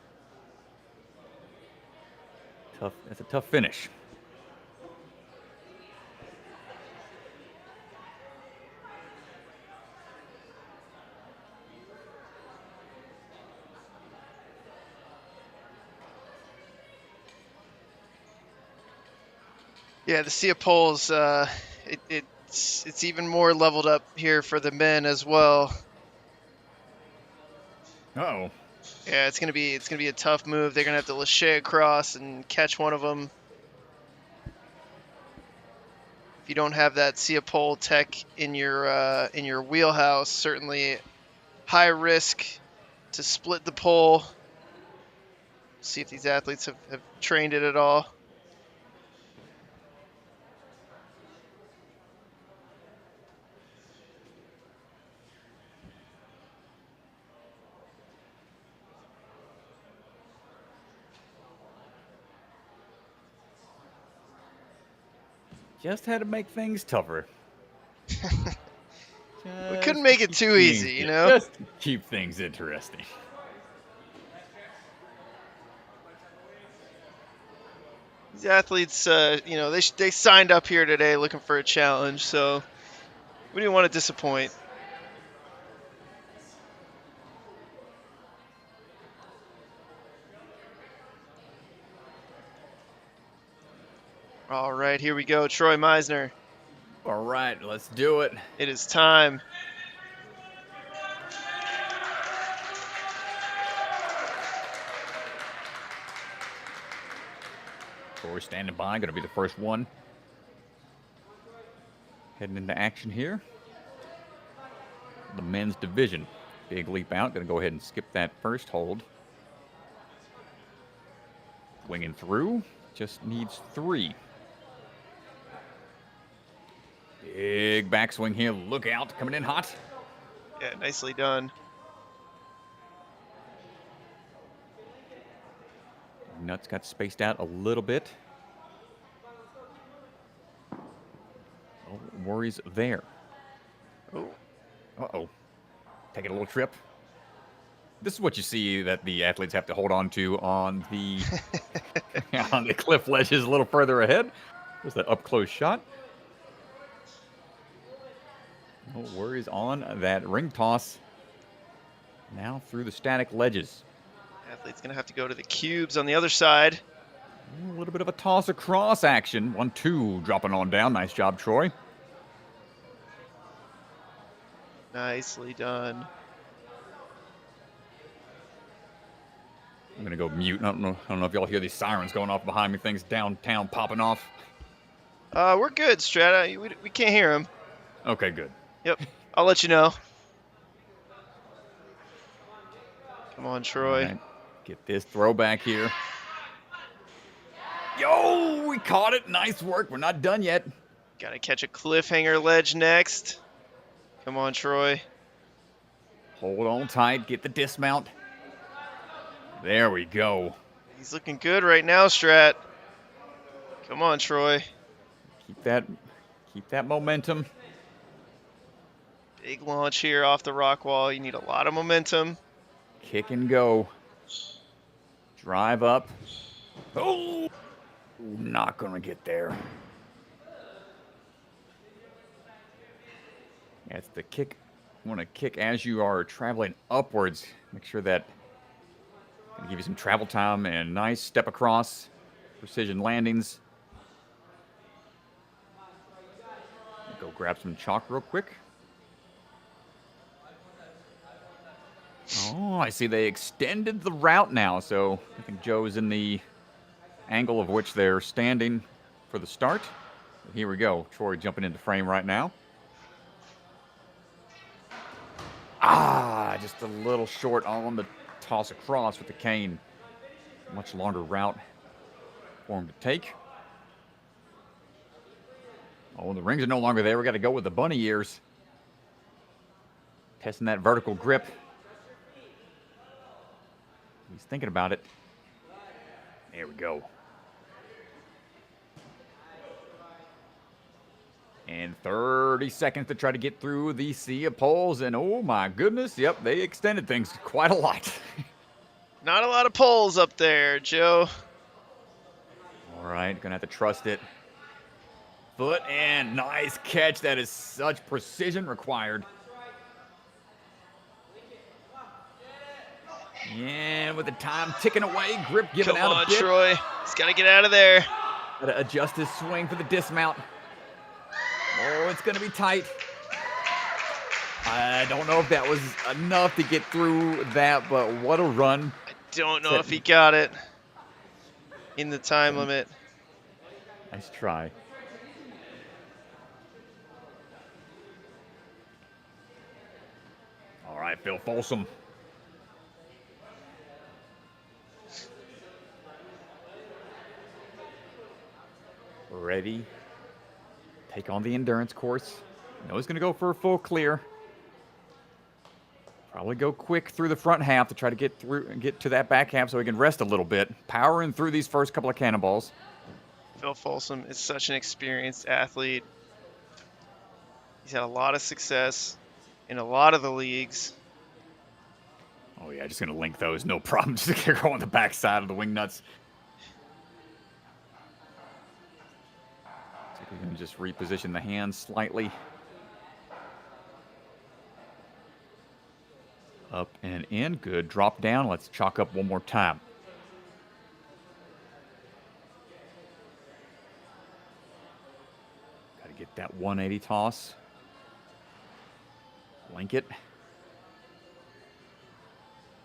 Tough. That's a tough finish. Yeah, the sea of poles. It's even more leveled up here for the men as well. Uh-oh. Yeah, it's gonna be a tough move. They're gonna have to lachey across and catch one of them. If you don't have that sea of pole tech in your wheelhouse, certainly high risk to split the pole. See if these athletes have trained it at all. Just had to make things tougher. We couldn't make it too easy, you know? Just keep things interesting. These athletes, you know, they signed up here today looking for a challenge, so we didn't want to disappoint. All right, here we go. Troy Meisner. All right, let's do it. It is time. Troy standing by, going to be the first one. Heading into action here. The men's division. Big leap out. Going to go ahead and skip that first hold. Winging through. Just needs 3. Big backswing here. Look out. Coming in hot. Yeah, nicely done. Nuts got spaced out a little bit. No worries there. Oh. Uh-oh. Taking a little trip. This is what you see that the athletes have to hold on to on the on the cliff ledges a little further ahead. There's that up-close shot. No worries on that ring toss. Now through the static ledges. Athlete's going to have to go to the cubes on the other side. A little bit of a toss across action. 1-2 dropping on down. Nice job, Troy. Nicely done. I'm going to go mute. I don't know if y'all hear these sirens going off behind me. Things downtown popping off. We're good, Strata. We can't hear him. Okay, good. Yep. I'll let you know. Come on, Troy. Right. Get this throwback here. Yo, we caught it. Nice work. We're not done yet. Got to catch a cliffhanger ledge next. Come on, Troy. Hold on tight. Get the dismount. There we go. He's looking good right now, Strat. Come on, Troy. Keep that momentum. Big launch here off the rock wall. You need a lot of momentum. Kick and go. Drive up. Oh, not going to get there. That's the kick. You want to kick as you are traveling upwards. Make sure that give you some travel time and nice step across. Precision landings. Go grab some chalk real quick. Oh, I see they extended the route now, so I think Joe's in the angle of which they're standing for the start. Here we go. Troy jumping into frame right now. Just a little short on the toss across with the cane. Much longer route for him to take. Oh, the rings are no longer there. We got to go with the bunny ears. Testing that vertical grip. He's thinking about it. There we go. And 30 seconds to try to get through the sea of poles. And oh my goodness, yep, they extended things quite a lot. Not a lot of poles up there, Joe. All right, gonna have to trust it. Foot and nice catch. That is such precision required. And with the time ticking away, grip giving out a bit. Come on, Troy. He's got to get out of there. Got to adjust his swing for the dismount. Oh, it's going to be tight. I don't know if that was enough to get through that, but what a run. I don't know if he got it in the time limit. Nice try. All right, Phil Folsom. Ready. Take on the endurance course. No, he's going to go for a full clear. Probably go quick through the front half to try to get to that back half so he can rest a little bit. Powering through these first couple of cannonballs. Phil Folsom is such an experienced athlete. He's had a lot of success in a lot of the leagues. Oh yeah, just going to link those. No problem. Just going to go on the back side of the wing nuts. So we can just reposition the hands slightly. Up and in. Good. Drop down. Let's chalk up one more time. Got to get that 180 toss. Link it.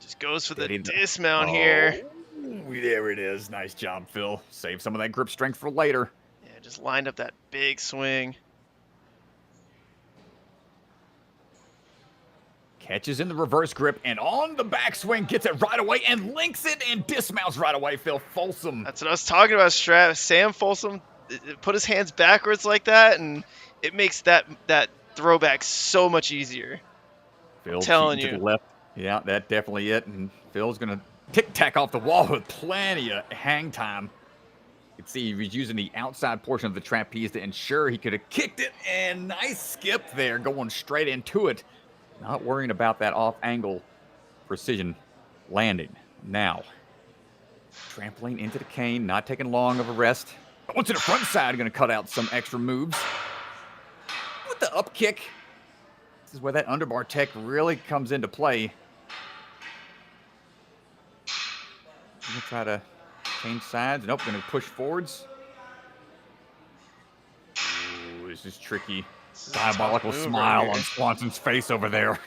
Just goes for the dismount here. There it is. Nice job, Phil. Save some of that grip strength for later. Yeah, just lined up that big swing. Catches in the reverse grip and on the backswing, gets it right away and links it and dismounts right away, Phil Folsom. That's what I was talking about, Strat. Sam Folsom put his hands backwards like that, and it makes that throwback so much easier. Phil I'm telling you. To the left. Yeah, that's definitely it. And Phil's going to tic-tac off the wall with plenty of hang time. You can see he was using the outside portion of the trapeze to ensure he could have kicked it. And nice skip there, going straight into it. Not worrying about that off-angle precision landing. Now, trampling into the cane, not taking long of a rest. Going to the front side, going to cut out some extra moves. With the up kick. This is where that underbar tech really comes into play. Going to try to change sides. Nope, going to push forwards. Ooh, this is tricky. Diabolical smile on Swanson's face over there.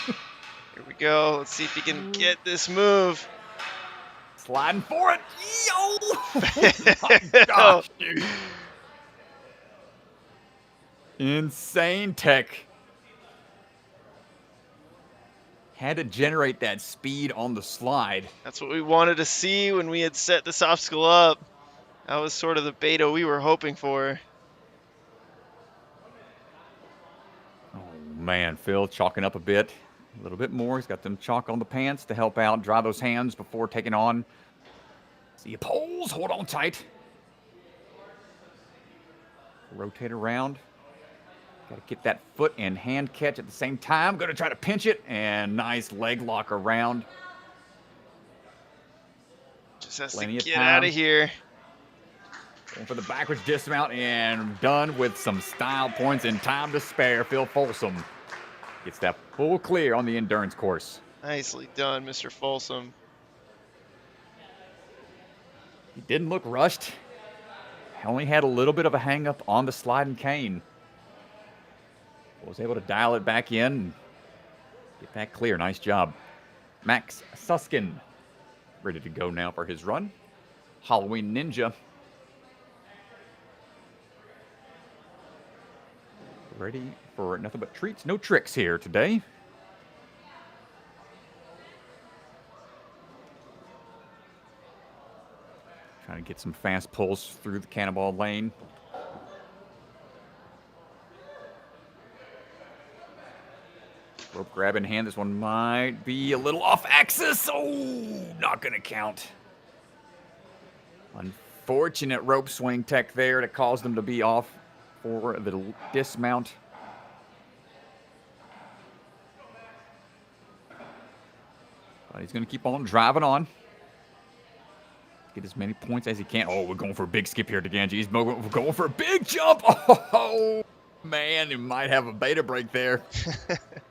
Here we go. Let's see if he can get this move. Sliding for it. Yo! Oh my gosh, dude. Insane tech. Had to generate that speed on the slide. That's what we wanted to see when we had set this obstacle up. That was sort of the beta we were hoping for. Oh, man. Phil chalking up a bit. A little bit more. He's got them chalk on the pants to help out. Dry those hands before taking on. See you poles. Hold on tight. Rotate around. Got to get that foot and hand catch at the same time. Going to try to pinch it. And nice leg lock around. Just has to get out of here. Going for the backwards dismount and done with some style points and time to spare. Phil Folsom gets that full clear on the endurance course. Nicely done, Mr. Folsom. He didn't look rushed. Only had a little bit of a hang up on the sliding cane. Was able to dial it back in and get that clear. Nice job. Max Suskin ready to go now for his run. Halloween Ninja ready for nothing but treats, no tricks here today. Trying to get some fast pulls through the cannonball lane. Rope grab in hand. This one might be a little off axis. Oh, not going to count. Unfortunate rope swing tech there that caused them to be off for the dismount. But he's going to keep on driving on. Get as many points as he can. Oh, we're going for a big skip here, DeGanji. He's going for a big jump. Oh, man, he might have a beta break there.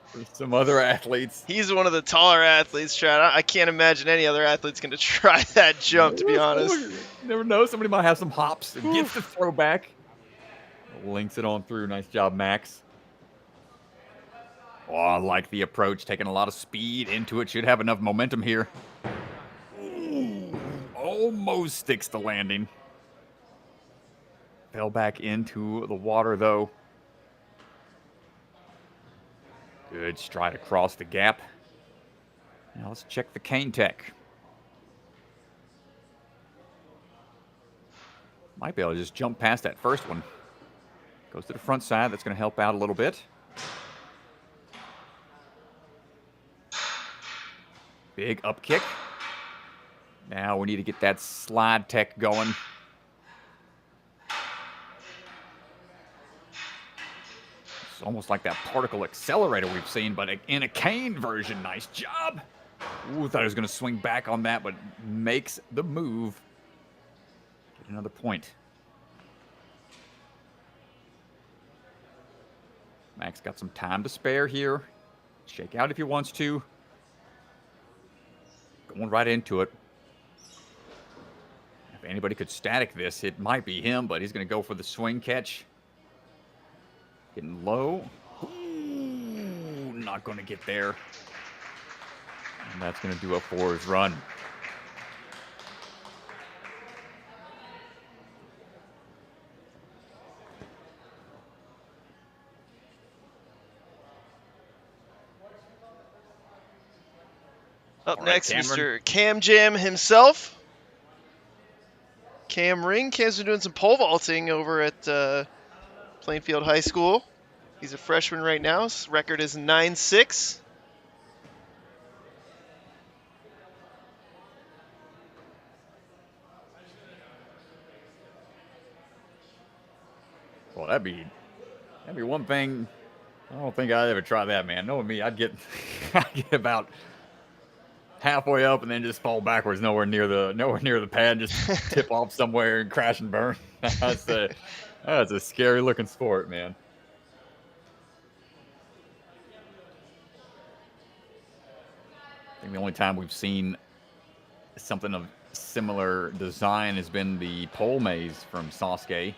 For some other athletes. He's one of the taller athletes, Chad. I can't imagine any other athlete's going to try that jump, to be honest. Never know. Somebody might have some hops. Gets the throwback. Links it on through. Nice job, Max. Oh, I like the approach. Taking a lot of speed into it. Should have enough momentum here. Ooh, almost sticks the landing. Fell back into the water, though. Good stride across the gap. Now let's check the cane tech. Might be able to just jump past that first one. Goes to the front side. That's going to help out a little bit. Big up kick. Now we need to get that slide tech going. It's almost like that particle accelerator we've seen, but in a cane version. Nice job. Ooh, thought he was going to swing back on that, but makes the move. Get another point. Max got some time to spare here. Shake out if he wants to. Going right into it. If anybody could static this, it might be him, but he's going to go for the swing catch. Getting low. Ooh, not going to get there. And that's going to do it for his run. Up All right, next, Cameron. Mr. Cam Jam himself. Cam Ring. Cam's been doing some pole vaulting over at Plainfield High School. He's a freshman right now. His record is 9-6. Well, that'd be one thing. I don't think I'd ever try that, man. Knowing me, I'd get about halfway up and then just fall backwards, nowhere near the pad, just tip off somewhere and crash and burn. That's a scary looking sport, man. I think the only time we've seen something of similar design has been the pole maze from Sasuke,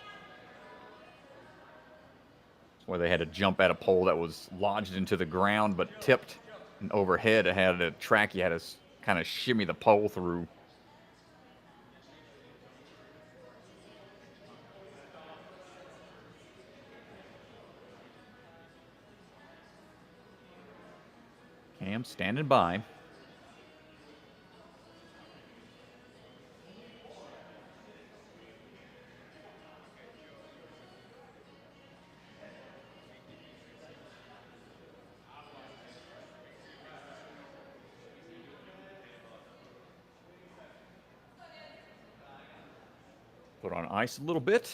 where they had to jump at a pole that was lodged into the ground but tipped, and overhead it had a track you had to kind of shimmy the pole through. Cam standing by. Put on ice a little bit.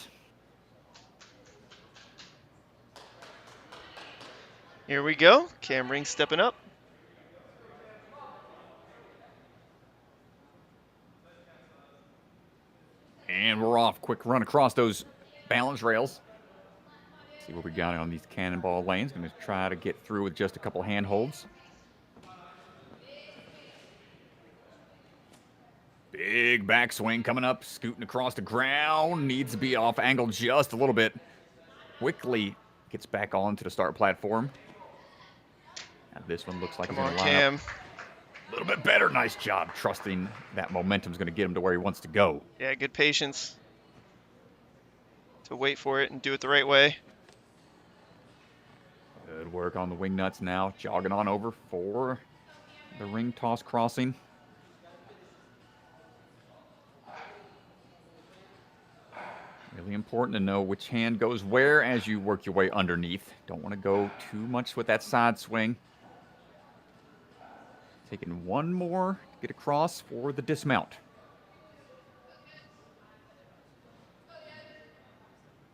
Here we go. Cam Ring stepping up. And we're off. Quick run across those balance rails. See what we got on these cannonball lanes. Going to try to get through with just a couple handholds. Big backswing coming up, scooting across the ground. Needs to be off angle just a little bit. Quickly gets back onto the start platform. Now this one looks like Come he's on, going to line Cam. up a little bit better. Nice job, trusting that momentum's going to get him to where he wants to go. Yeah, good patience to wait for it and do it the right way. Good work on the wing nuts now. Jogging on over for the ring toss crossing. Really important to know which hand goes where as you work your way underneath. Don't want to go too much with that side swing. Taking one more to get across for the dismount.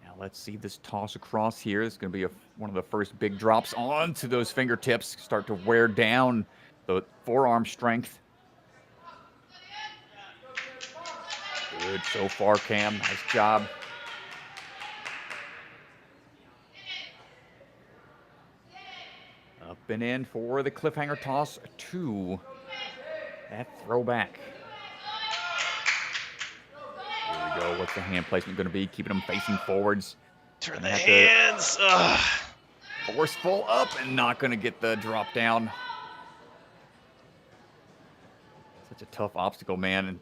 Now let's see this toss across here. It's going to be one of the first big drops onto those fingertips. Start to wear down the forearm strength. Good so far, Cam. Nice job. Up and in for the cliffhanger toss to that throwback. Here we go. What's the hand placement going to be? Keeping them facing forwards. Turn the hands. Forceful up and not going to get the drop down. Such a tough obstacle, man. And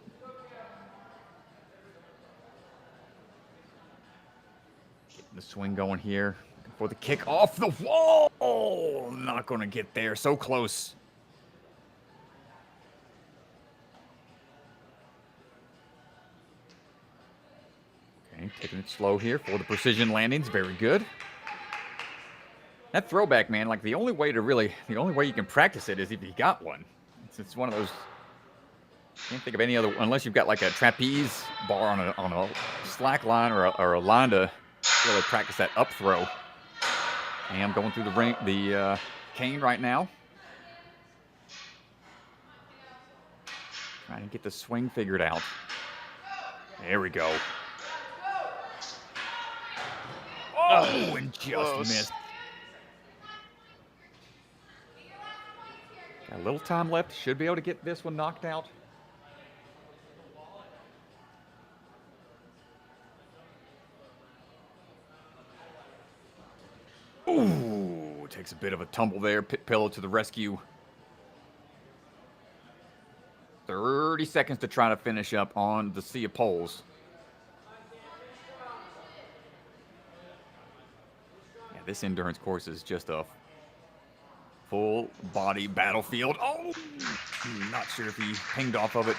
getting the swing going here. Looking for the kick off the wall. Oh, not going to get there. So close. Okay, taking it slow here for the precision landings. Very good. That throwback, man, like the only way you can practice it is if you got one. It's one of those. Can't think of any other, unless you've got like a trapeze bar on a slack line or a line to really practice that up throw. And I'm going through the cane right now. Trying to get the swing figured out. There we go. Oh, and just close. missed. Got a little time left. Should be able to get this one knocked out. Ooh, takes a bit of a tumble there. Pit pillow to the rescue. 30 seconds to try to finish up on the sea of poles. Yeah, this endurance course is just a full body battlefield. Oh, not sure if he pinged off of it,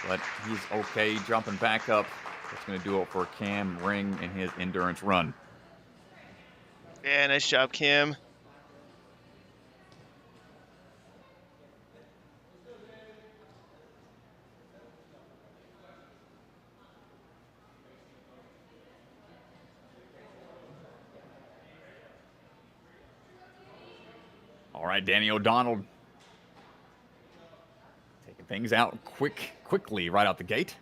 but he's okay jumping back up. That's going to do it for Cam Ring and his endurance run. Yeah, nice job, Cam. All right, Danny O'Donnell taking things out quickly right out the gate.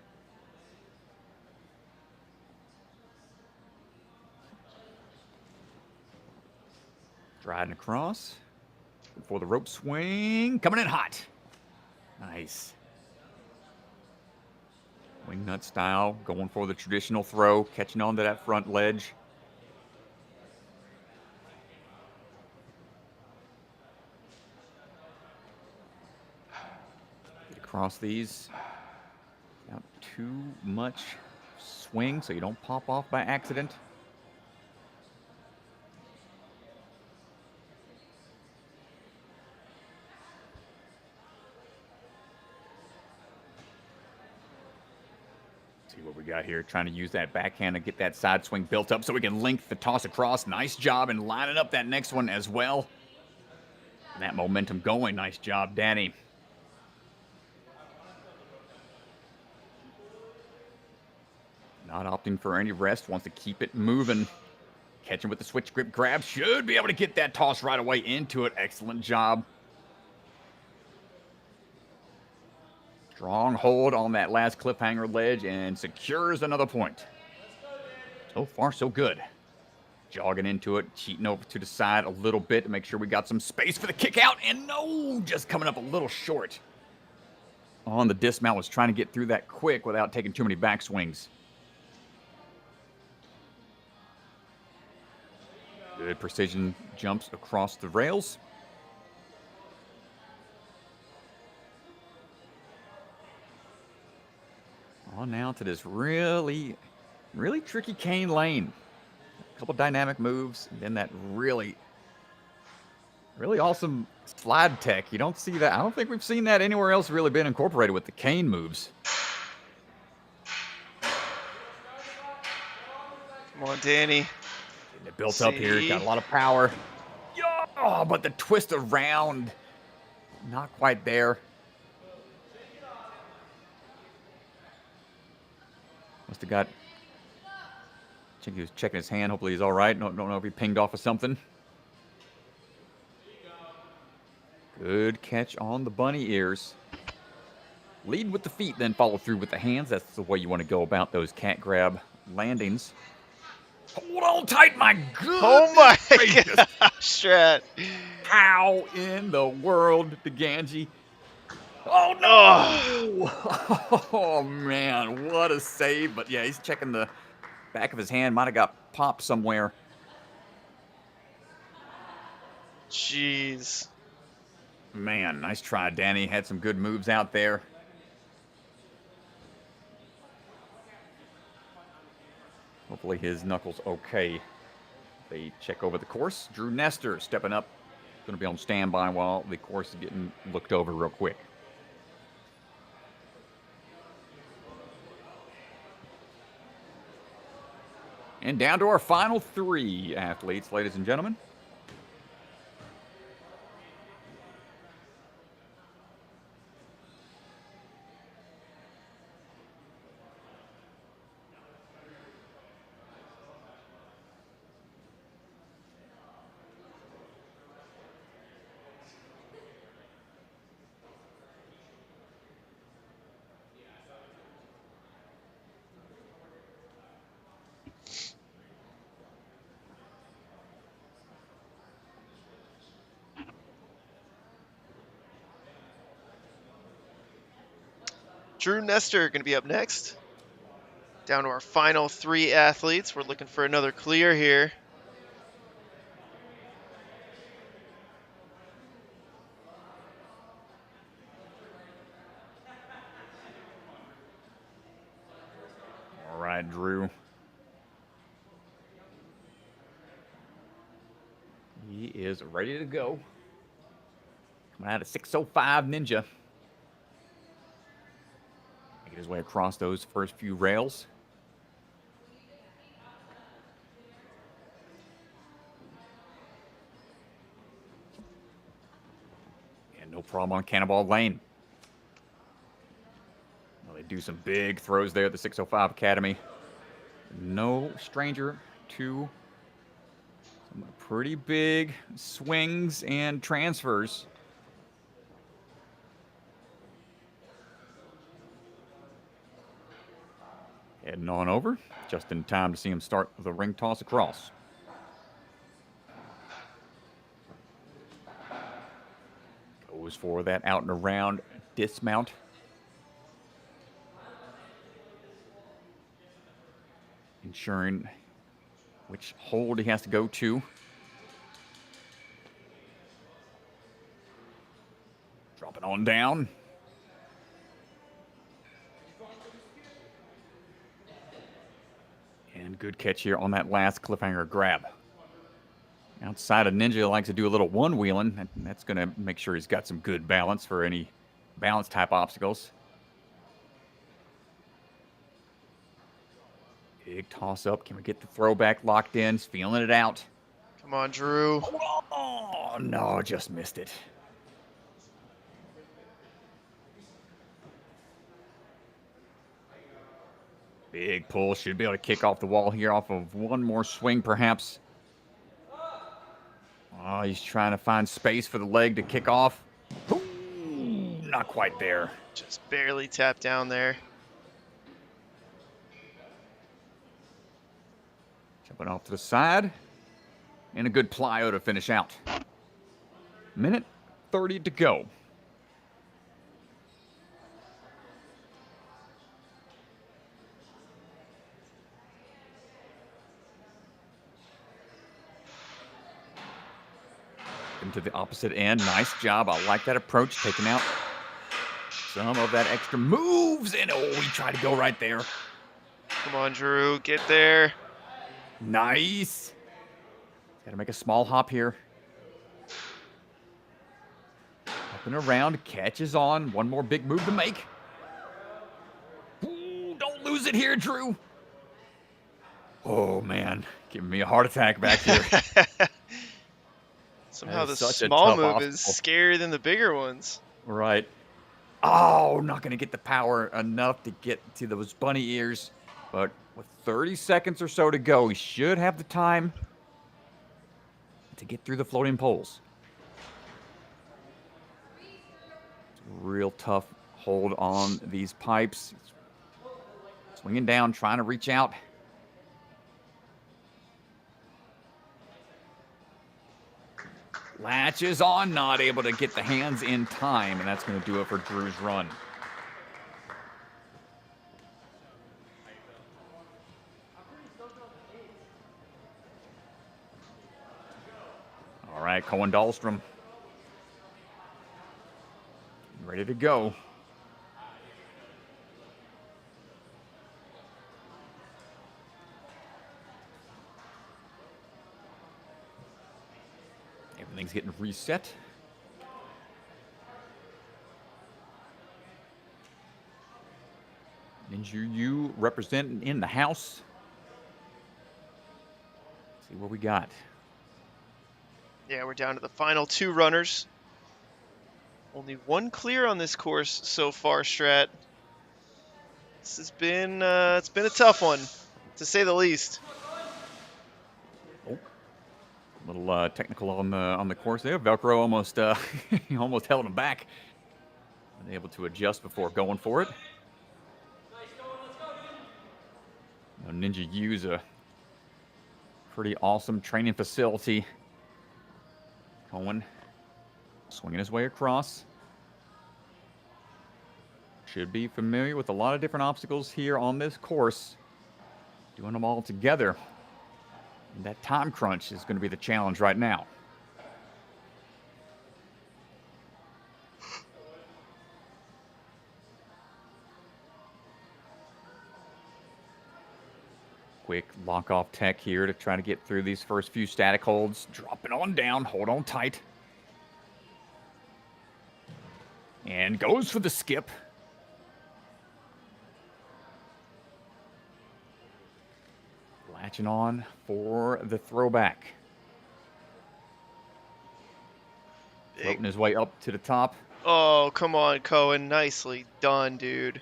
Striding across for the rope swing. Coming in hot. Nice. Wing nut style. Going for the traditional throw. Catching onto that front ledge. Get across these. Not too much swing so you don't pop off by accident. See what we got here. Trying to use that backhand to get that side swing built up so we can link the toss across. Nice job in lining up that next one as well. And that momentum going. Nice job, Danny. Not opting for any rest. Wants to keep it moving. Catching with the switch grip grab. Should be able to get that toss right away into it. Excellent job. Strong hold on that last cliffhanger ledge and secures another point. So far, so good. Jogging into it, cheating over to the side a little bit to make sure we got some space for the kick out. And no, just coming up a little short. On the dismount, was trying to get through that quick without taking too many backswings. Good precision jumps across the rails. On now to this really tricky cane lane. A couple dynamic moves, and then that really awesome slide tech. You don't see that. I don't think we've seen that anywhere else really been incorporated with the cane moves. Come on, Danny. Getting it built up here. Got a lot of power. Oh, but the twist around, not quite there. Must have got. I think he was checking his hand. Hopefully he's all right. Don't know if he pinged off of something. Good catch on the bunny ears. Lead with the feet, then follow through with the hands. That's the way you want to go about those cat grab landings. Hold on tight, my good. Oh my gosh, Strat. How in the world, the Ganji? Oh no! Oh man, what a save. But yeah, he's checking the back of his hand. Might have got popped somewhere. Jeez. Man, nice try, Danny. Had some good moves out there. Hopefully his knuckles okay They check over the course. Drew Nestor stepping up. Going to be on standby while the course is getting looked over real quick. And down to our final 3 athletes, ladies and gentlemen. Drew Nestor going to be up next. Down to our final 3 athletes. We're looking for another clear here. All right, Drew. He is ready to go. Coming out of 605 Ninja. Making his way across those first few rails. And no problem on Cannonball Lane. Well, they do some big throws there at the 605 Academy. No stranger to some pretty big swings and transfers. Heading on over, just in time to see him start the ring toss across. Goes for that out and around dismount. Ensuring which hold he has to go to. Dropping on down. And good catch here on that last cliffhanger grab. Outside of Ninja likes to do a little one-wheeling. That's going to make sure he's got some good balance for any balance-type obstacles. Big toss-up. Can we get the throwback locked in? He's feeling it out. Come on, Drew. Oh, no, just missed it. Big pull. Should be able to kick off the wall here off of one more swing, perhaps. Oh, he's trying to find space for the leg to kick off. Ooh, not quite there. Just barely tapped down there. Jumping off to the side. And a good plyo to finish out. Minute 30 to go. Into the opposite end. Nice job. I like that approach. Taking out some of that extra moves. And oh, he tried to go right there. Come on, Drew. Get there. Nice. Got to make a small hop here. Up and around. Catches on. One more big move to make. Ooh, don't lose it here, Drew. Oh, man. Giving me a heart attack back here. Somehow the small move obstacle. is scarier than the bigger ones. Right. Oh, not going to get the power enough to get to those bunny ears. But with 30 seconds or so to go, he should have the time to get through the floating poles. It's a real tough hold on these pipes. Swinging down, trying to reach out. Latches on, not able to get the hands in time, and that's going to do it for Drew's run. All right, Cohen Dahlstrom. Ready to go. getting reset. Ninja U representing in the house. See what we got. Yeah, we're down to the final 2 runners. Only 1 clear on this course so far, Strat. This has been it's been a tough one, to say the least. Oh, a little technical on the course there. Velcro almost almost held him back. Able to adjust before going for it. Ninja U's a pretty awesome training facility. Cohen swinging his way across. Should be familiar with a lot of different obstacles here on this course. Doing them all together. And that time crunch is going to be the challenge right now. Quick lock-off tech here to try to get through these first few static holds. Dropping on down. Hold on tight. And goes for the skip. Latching on for the throwback. Floating his way up to the top. Oh, come on, Cohen. Nicely done, dude.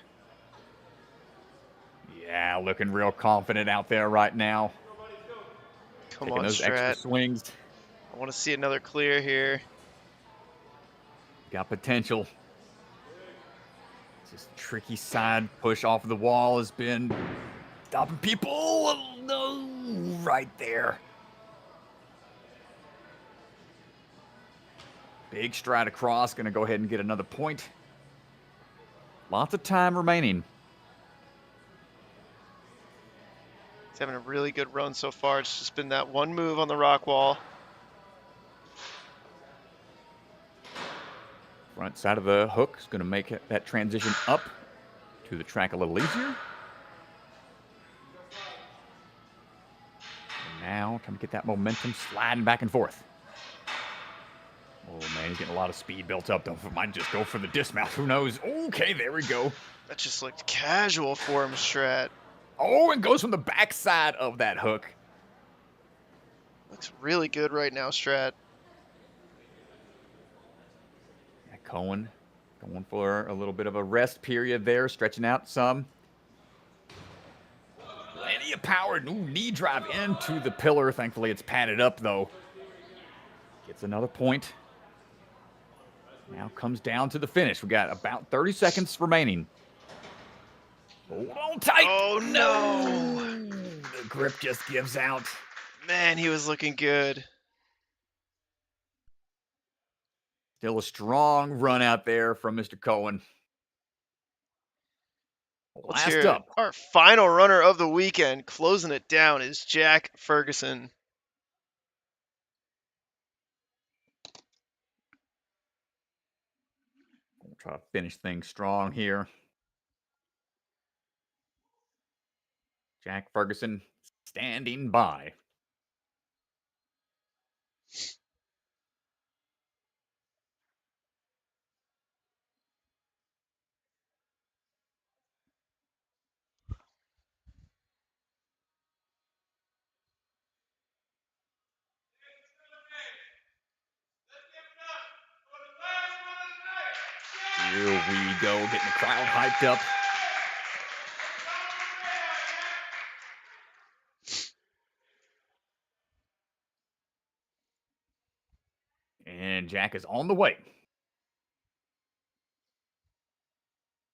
Yeah, looking real confident out there right now. Come Taking on, those Strat. extra swings. I want to see another clear here. Got potential. Just tricky side push off of the wall has been stopping people. Oh, no, right there. Big stride across. Going to go ahead and get another point. Lots of time remaining. He's having a really good run so far. It's just been that one move on the rock wall. Front side of the hook is going to make that transition up to the track a little easier. And now, trying to get that momentum sliding back and forth. Oh, man, he's getting a lot of speed built up. Don't might just go for the dismount. Who knows? Okay, there we go. That just looked casual for him, Strat. Oh, and goes from the backside of that hook. Looks really good right now, Strat. Yeah, Cohen going for a little bit of a rest period there, stretching out some. Plenty of power. Ooh, knee drive into the pillar. Thankfully, it's padded up, though. Gets another point. Now comes down to the finish. We got about 30 seconds remaining. Hold on tight. Oh, no. The grip just gives out. Man, he was looking good. Still a strong run out there from Mr. Cohen. Let's Last hear up. our final runner of the weekend, closing it down, is Jack Ferguson. We'll try to finish things strong here. Jack Ferguson standing by. Here we go, getting the crowd hyped up. And Jack is on the way.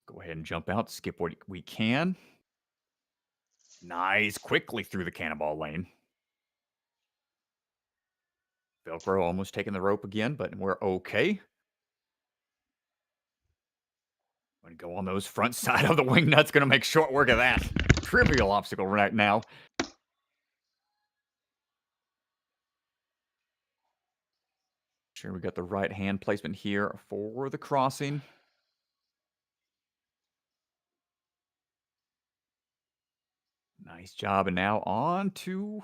Go ahead and jump out, skip what we can. Nice, quickly through the cannonball lane. Velcro almost taking the rope again, but we're okay. Going to go on those front side of the wing nuts. Going to make short work of that. Trivial obstacle right now. Sure, we got the right hand placement here for the crossing. Nice job. And now on to...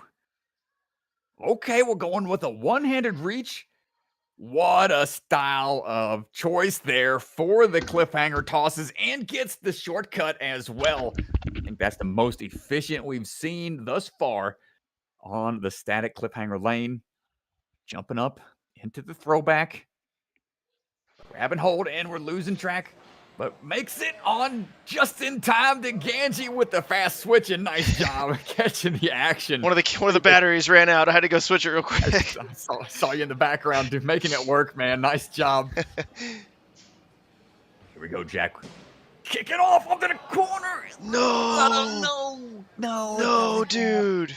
Okay, we're going with a one-handed reach. What a style of choice there for the cliffhanger tosses and gets the shortcut as well. I think that's the most efficient we've seen thus far on the static cliffhanger lane. Jumping up into the throwback. Grab and hold, and we're losing track. But makes it on just in time to Ganji with the fast switch, and nice job catching the action. One of the batteries ran out. I had to go switch it real quick. I saw you in the background, dude, making it work, man. Nice job. Here we go, Jack. Kick it off onto the corner. No, dude.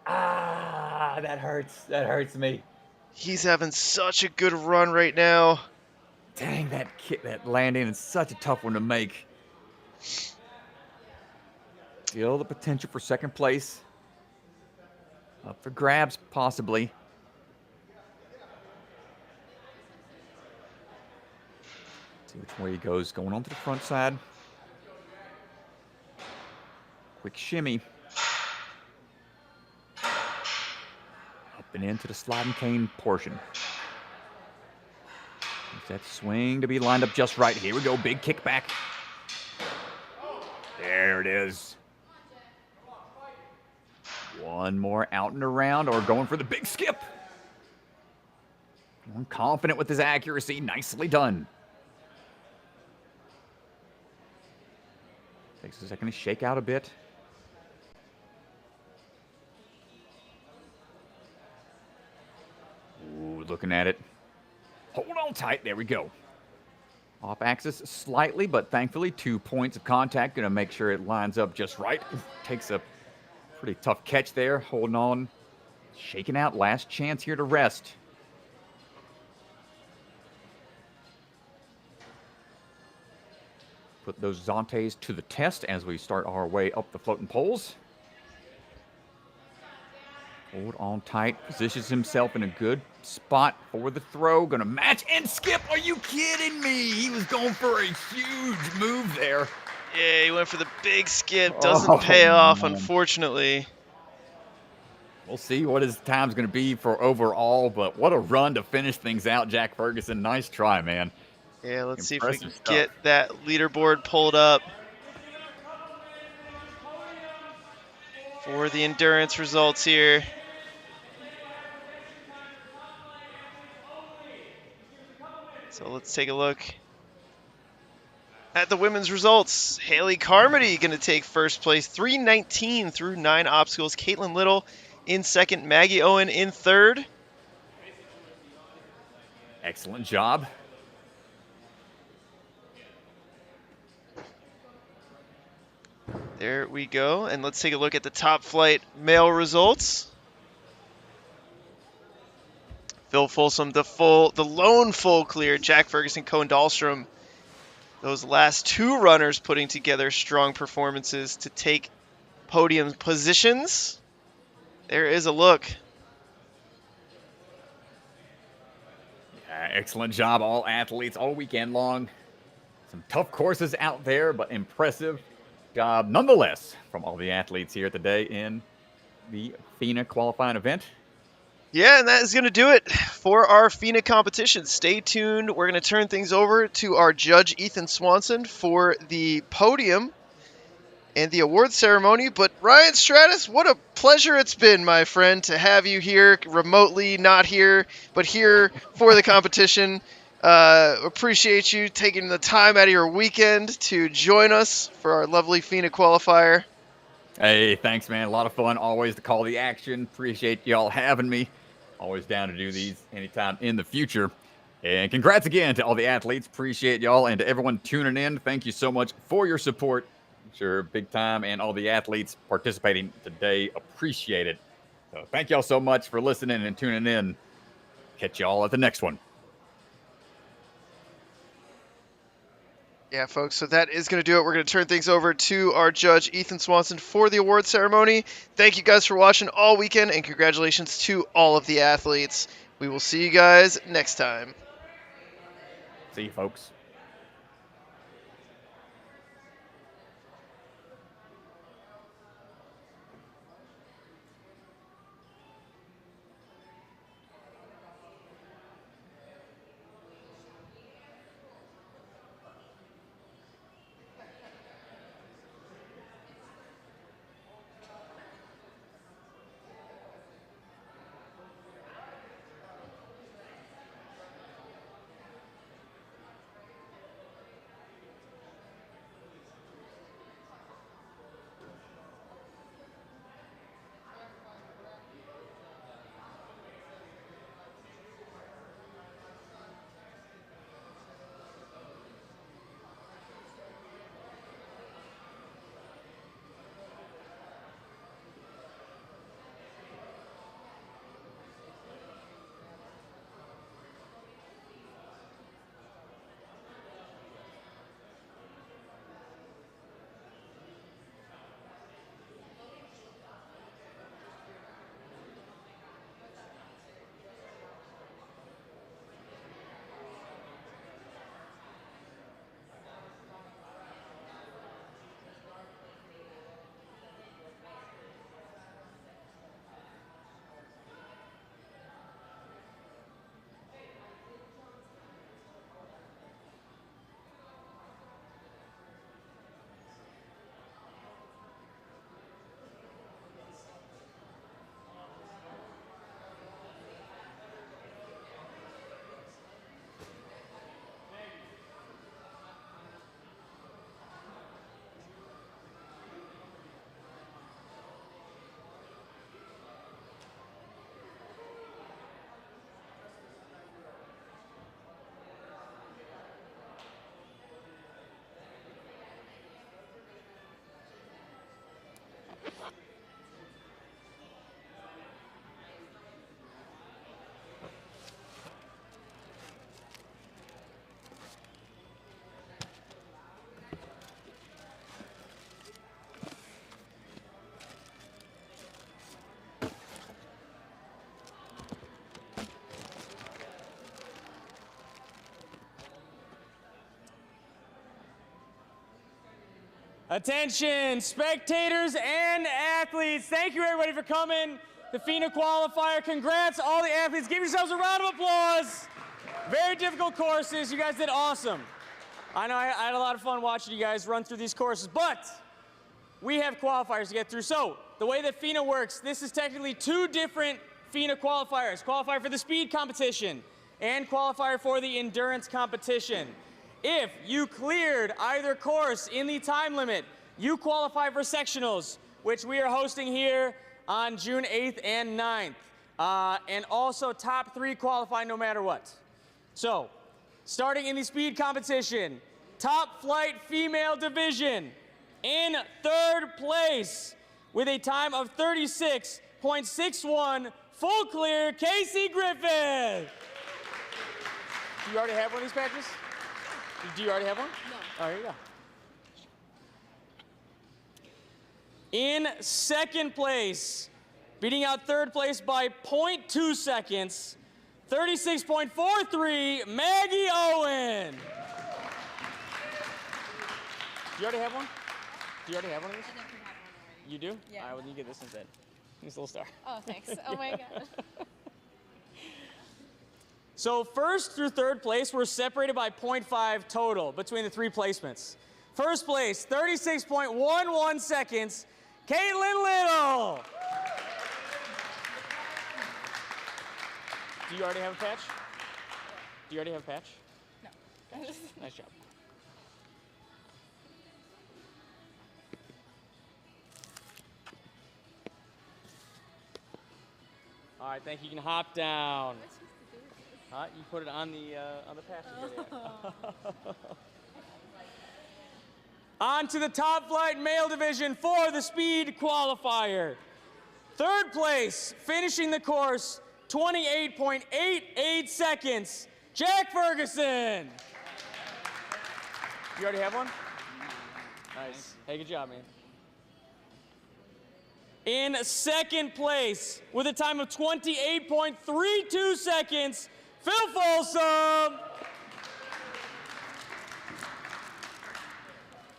That hurts. That hurts me. He's having such a good run right now. Dang, that landing is such a tough one to make. Still the potential for second place. Up for grabs, possibly. See which way he goes. Going on to the front side. Quick shimmy. Up and into the sliding cane portion. That swing to be lined up just right. Here we go. Big kickback. There it is. One more out and around, or going for the big skip. I'm confident with his accuracy. Nicely done. Takes a second to shake out a bit. Ooh, looking at it. Hold on tight. There we go. Off axis slightly, but thankfully 2 points of contact. Going to make sure it lines up just right. Takes a pretty tough catch there. Holding on. Shaking out. Last chance here to rest. Put those Zantes to the test as we start our way up the floating poles. Hold on tight. Positions himself in a good spot for the throw. Gonna match and skip. Are you kidding me? He was going for a huge move there. Yeah, he went for the big skip. Doesn't pay off, unfortunately. We'll see what his time's going to be for overall, but what a run to finish things out, Jack Ferguson. Nice try, man. Yeah, let's see if we can get that leaderboard pulled up for the endurance results here. So let's take a look at the women's results. Haley Carmody going to take first place, 3:19 through 9 obstacles. Caitlin Little in second, Maggie Owen in third. Excellent job. There we go. And let's take a look at the top flight male results. Phil Folsom, the lone full clear. Jack Ferguson, Cohen Dahlstrom. Those last two runners putting together strong performances to take podium positions. There is a look. Yeah, excellent job, all athletes, all weekend long. Some tough courses out there, but impressive job nonetheless from all the athletes here today in the FINA qualifying event. Yeah, and that is going to do it for our FINA competition. Stay tuned. We're going to turn things over to our judge, Ethan Swanson, for the podium and the award ceremony. But Ryan Stratus, what a pleasure it's been, my friend, to have you here remotely, not here, but here for the competition. Appreciate you taking the time out of your weekend to join us for our lovely FINA qualifier. Hey, thanks, man. A lot of fun. Always to call the action. Appreciate y'all having me. Always down to do these anytime in the future. And congrats again to all the athletes. Appreciate y'all, and to everyone tuning in. Thank you so much for your support. Sure, big time, and all the athletes participating today. Appreciate it. So thank y'all so much for listening and tuning in. Catch y'all at the next one. Yeah, folks, so that is going to do it. We're going to turn things over to our judge, Ethan Swanson, for the award ceremony. Thank you guys for watching all weekend, and congratulations to all of the athletes. We will see you guys next time. See you, folks. Attention, spectators and athletes. Thank you, everybody, for coming. The FINA qualifier. Congrats, all the athletes. Give yourselves a round of applause. Very difficult courses. You guys did awesome. I know I had a lot of fun watching you guys run through these courses, but we have qualifiers to get through. So the way that FINA works, this is technically two different FINA qualifiers. Qualifier for the speed competition and qualifier for the endurance competition. If you cleared either course in the time limit, you qualify for sectionals, which we are hosting here on June 8th and 9th. And also top 3 qualify no matter what. So, starting in the speed competition, top flight female division, in 3rd place with a time of 36.61, full clear, Casey Griffith. Do you already have one of these patches? Do you already have one? No. Oh, here you go. In 2nd place, beating out 3rd place by 0.2 seconds, 36.43, Maggie Owen. Do you already have one? Do you already have one of these? I definitely have one already. You do? Yeah. All right, well, you get this instead. This little star. Oh, thanks. Oh my god. So 1st through 3rd place were separated by 0.5 total between the 3 placements. 1st place, 36.11 seconds, Caitlin Little. Do you already have a patch? Do you already have a patch? No. Nice job. All right, thank you. You can hop down. What am I supposed to do with this? You put it on the patch. On to the top flight male division for the speed qualifier. 3rd place, finishing the course, 28.88 seconds, Jack Ferguson. You already have one? Nice. Hey, good job, man. In 2nd place, with a time of 28.32 seconds, Phil Folsom.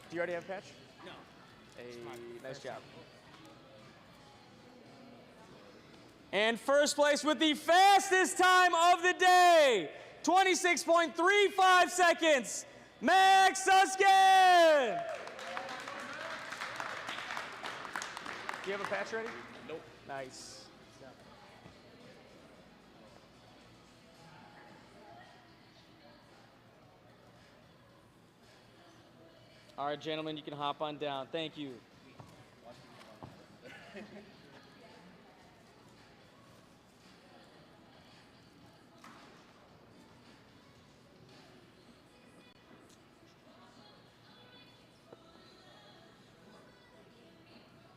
Do you already have a patch? No. Hey, nice job. And 1st place with the fastest time of the day, 26.35 seconds, Max Suskin. Do you have a patch ready? Nope. Nice. All right, gentlemen, you can hop on down. Thank you.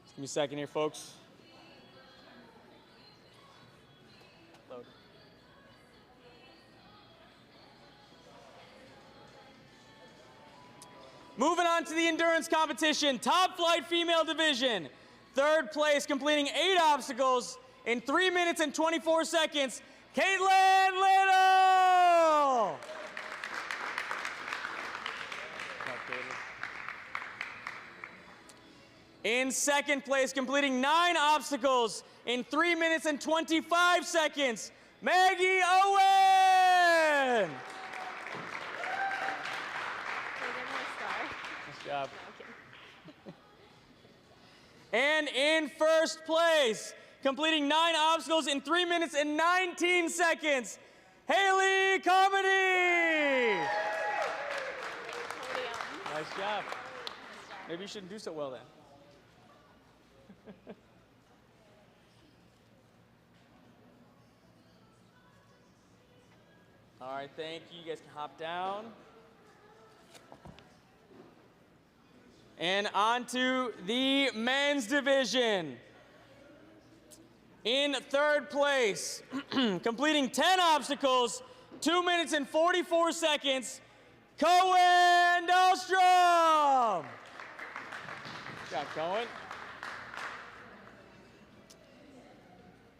Give me a second here, folks. Load. Moving on to the endurance competition, top flight female division. 3rd place, completing 8 obstacles in 3 minutes and 24 seconds, Caitlin Little. In 2nd place, completing 9 obstacles in 3 minutes and 25 seconds, Maggie Owen. Nice job. And in 1st place, completing 9 obstacles in 3 minutes and 19 seconds, Haley Comedy. Nice job. Maybe you shouldn't do so well then. All right, thank you. You guys can hop down. And on to the men's division. In 3rd place, completing 10 obstacles, 2 minutes and 44 seconds, Cohen Dahlstrom. Good job, Cohen.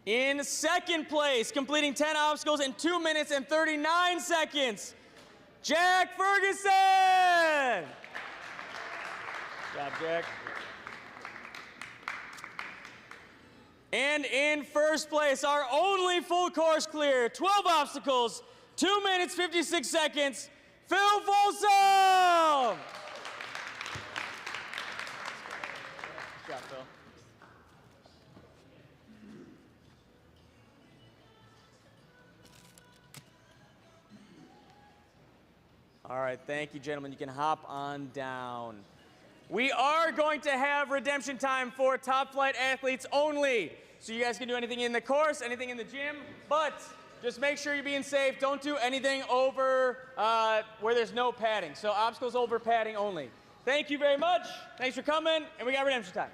In 2nd place, completing 10 obstacles in 2 minutes and 39 seconds, Jack Ferguson. Good job, Jack. And in first place, our only full course clear, 12 obstacles, 2 minutes, 56 seconds, Phil Folsom! Good job, Phil. All right, thank you, gentlemen. You can hop on down. We are going to have redemption time for top flight athletes only. So you guys can do anything in the course, anything in the gym, but just make sure you're being safe. Don't do anything over where there's no padding. So obstacles over padding only. Thank you very much. Thanks for coming, and we got redemption time.